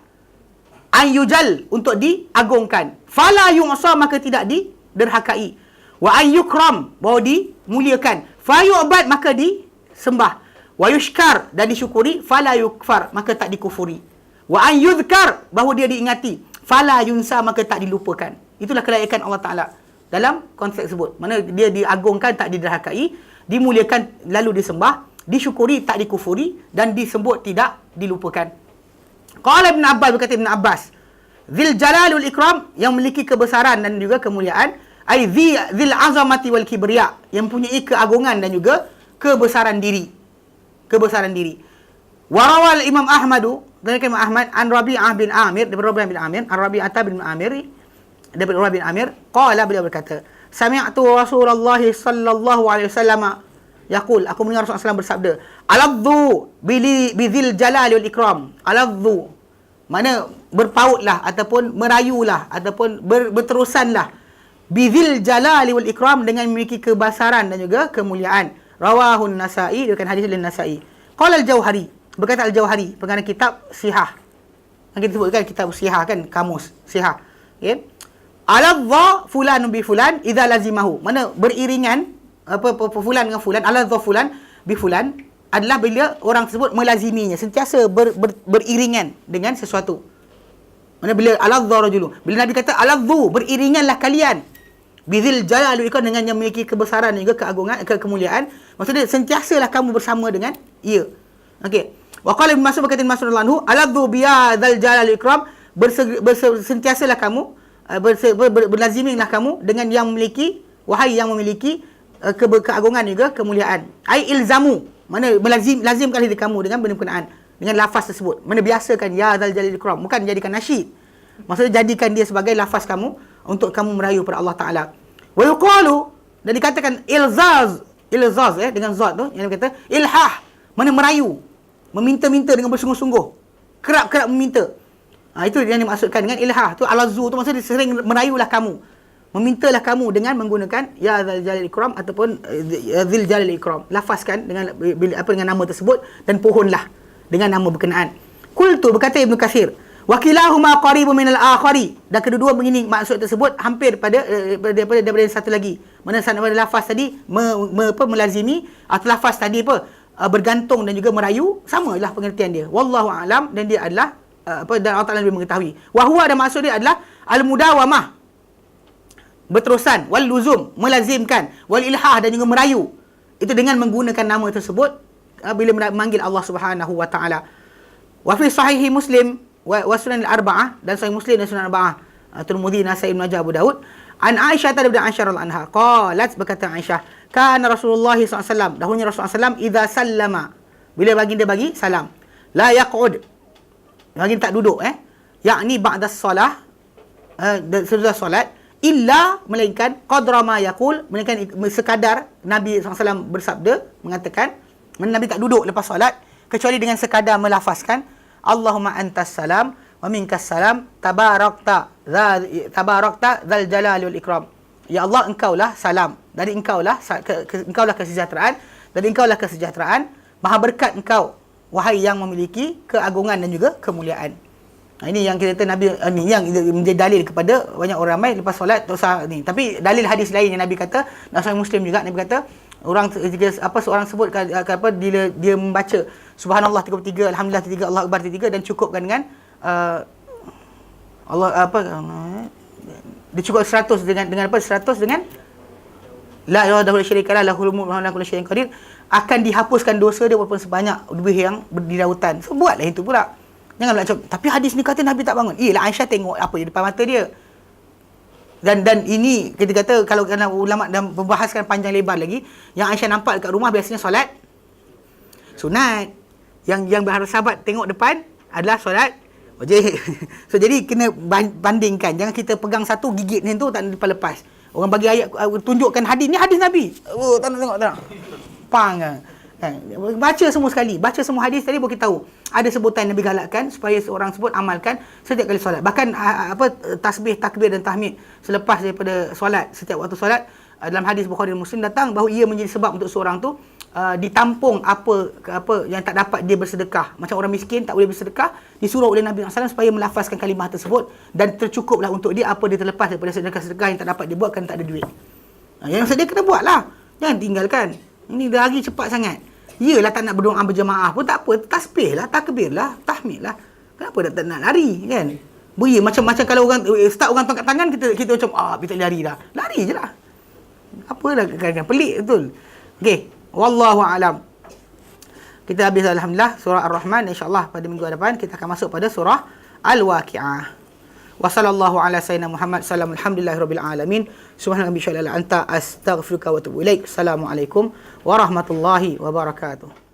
an yujal, untuk diagungkan, fala yu'sa, maka tidak diderhakai, wa an yukram, bahawa dimuliakan, fa yu'bad, maka disembah, wa yushkar, dan disyukuri, fala yukfar, maka tak dikufuri, wa an yudhkar, bahawa dia diingati, fala yunsa, maka tak dilupakan. Itulah kelayakan Allah Ta'ala dalam konteks tersebut. Mana dia diagungkan, tak diderhakai, dimuliakan lalu disembah, disyukuri tak dikufuri, dan disebut tidak dilupakan. Qala Ibn Abbas, berkata Ibn Abbas, Dzil Jalal wal Ikram, yang memiliki kebesaran dan juga kemuliaan, ai dzil azamati wal kibriya, yang mempunyai keagungan dan juga kebesaran diri. Kebesaran diri. Warawal Imam Ahmadu, dan Imam Ahmad an Rabi'ah bin Amir, daripada Rabi'ah bin Amir, an Rabi'ah bin Amir, daripada Rabi'ah bin Amir, qala, beliau berkata, sami'tu Rasulullah sallallahu alaihi wasallam yaqul, aku mendengar Rasulullah SAW bersabda, aladzu bidzil jalali wal ikram. Aladzu, mana berpautlah ataupun merayulah ataupun berterusanlah, bidzil jalali wal ikram, dengan memiliki kebesaran dan juga kemuliaan. Rawahun Nasa'i, dengan hadis dari Nasa'i. Qala al-Jauhari, berkata al-Jauhari, pengarang kitab Sihah. Yang kita sebutkan kitab Sihah kan, kamus Sihah. Okey. Aladza fulanun bi fulan idza lazimahu. Mana beriringan fulan dengan fulan, aladza fulan bi fulan adalah bila orang tersebut melaziminya, sentiasa beriringan dengan sesuatu. Mana bila aladza rajulun, bila Nabi kata aladzu, beriringanlah kalian, bidzil jalal wal ikram, dengan yang memiliki kebesaran dan juga keagungan, kemuliaan, maksudnya sentiasalah kamu bersama dengan ia. Okey. Wa qala Ibn Mas'ud, berkata Ibn Mas'ud radhiyallahu anhu, aladzu biyadzal jalal wal ikram, sentiasalah kamu, berlazimlah kamu dengan yang memiliki, wahai yang memiliki keagungan juga kemuliaan. Ai ilzamu, mana lazimkan diri kamu dengan benda berkenaan dengan lafaz tersebut. Mana biasakan ya dzal jalil ikram, bukan jadikan nasyid. Maksudnya jadikan dia sebagai lafaz kamu untuk kamu merayu pada Allah Taala. Wa yuqalu, dan dikatakan ilzaz dengan zat tu, yang kata ilhah, mana merayu, meminta-minta dengan bersungguh-sungguh, kerap-kerap meminta. Itu yang dimaksudkan dengan ilhah tu. Alazu tu maksudnya sering merayulah kamu, memintalah kamu dengan menggunakan ya dzal jalil ikram ataupun dzil jalil ikram. Lafazkan dengan dengan nama tersebut dan pohonlah dengan nama berkenaan. Qultu, berkata Ibnu Katsir, wa kilahuma qaribun minal akhari, dan kedua-dua begini maksud tersebut hampir daripada satu lagi. Mana pada lafaz tadi melazimi, atau lafaz tadi bergantung dan juga merayu, samalah pengertian dia. Wallahu a'lam, dan dia adalah dan Allah Taala lebih mengetahui. Wa huwa, dan maksud dia adalah al-mudawamah, berterusan, wal luzum, melazimkan, wal ilhah, dan juga merayu. Itu dengan menggunakan nama tersebut bila memanggil Allah Subhanahu wa taala. Wa fi sahihi Muslim wa sunan al-arba'ah, dan sahih Muslim dan sunan al-arba'ah, Tirmidzi, Nasa'i, Ibnu Majah, Abu Daud, an Aisyah daripada Aisyah radhiyallahu anha, qalat, berkata Aisyah, kana Rasulullah sallallahu alaihi wasallam, dahulunya Rasulullah sallallahu alaihi wasallam, idza sallama, bila baginda bagi salam, la yaq'ud, baginda tak duduk, yakni ba'da solah, sesudah solat, illa, melainkan qadra ma yaqul, melainkan sekadar Nabi SAW bersabda, mengatakan, Nabi tak duduk lepas solat kecuali dengan sekadar melafazkan Allahumma antas salam wa minkas salam tabarakta dzal jalali wal ikram. Ya Allah, engkaulah salam, dari engkaulah kesejahteraan, dari engkaulah kesejahteraan, maha berkat engkau, wahai yang memiliki keagungan dan juga kemuliaan. Ini yang kita kata Nabi ni yang menjadi dalil kepada banyak orang ramai lepas solat tak usah ni. Tapi dalil hadis lain yang Nabi kata, dan Sahih Muslim juga, Nabi kata orang seorang sebut dia membaca subhanallah 33, alhamdulillah 33, Allahu akbar 33, dan cukupkan dengan dia cukup 100 dengan 100 dengan la ilaha illallah syarika lah lahul mulku wa lahu kullu syai'in qadir, akan dihapuskan dosa dia walaupun sebanyak lebih yang di lautan. So buatlah itu pula. Janganlah cakap, tapi hadis ni kata Nabi tak bangun. Iyalah, Aisyah tengok apa di depan mata dia. Dan ini kita kata, kalau ulama dah membahaskan panjang lebar lagi, yang Aisyah nampak dekat rumah biasanya solat sunat. Yang sahabat tengok depan adalah solat wajib. So jadi kena bandingkan. Jangan kita pegang satu gigit ni tu tak lepas. Orang bagi ayat, tunjukkan hadis ni, hadis Nabi. Oh, tak nak tengok, tak nak. Pang kan. Baca semua sekali. Baca semua hadis tadi, boleh kita tahu. Ada sebutan Nabi galakkan supaya seorang sebut amalkan setiap kali solat. Bahkan tasbih, takbir dan tahmid selepas daripada solat, setiap waktu solat, dalam hadis Bukhari dan Muslim datang bahawa ia menjadi sebab untuk seorang tu ditampung apa yang tak dapat dia bersedekah. Macam orang miskin tak boleh bersedekah, disuruh oleh Nabi SAW supaya melafazkan kalimah tersebut, dan tercukuplah untuk dia apa dia terlepas daripada sedekah-sedekah yang tak dapat dia buat kan tak ada duit. Yang dia kena buatlah, jangan tinggalkan. Ini dah lagi cepat sangat. Yelah, tak nak berdoa berjemaah pun tak apa, tasbih lah, takbir lah, tahmid lah. Kenapa tak nak lari kan? Macam kalau orang start orang tangkap tangan, kita macam kita lari dah. Lari je lah. Apa lah, kadang-kadang pelik betul. Okey, wallahu alam. Kita habis alhamdulillah surah Ar-Rahman. InsyaAllah pada minggu depan kita akan masuk pada surah Al-Waqi'ah. Wa sallallahu ala sayyidina Muhammad sallam alhamdulillahirabbil alamin. Subhanaka anta astaghfiruka wa atubu ilaik. Assalamualaikum warahmatullahi wabarakatuh.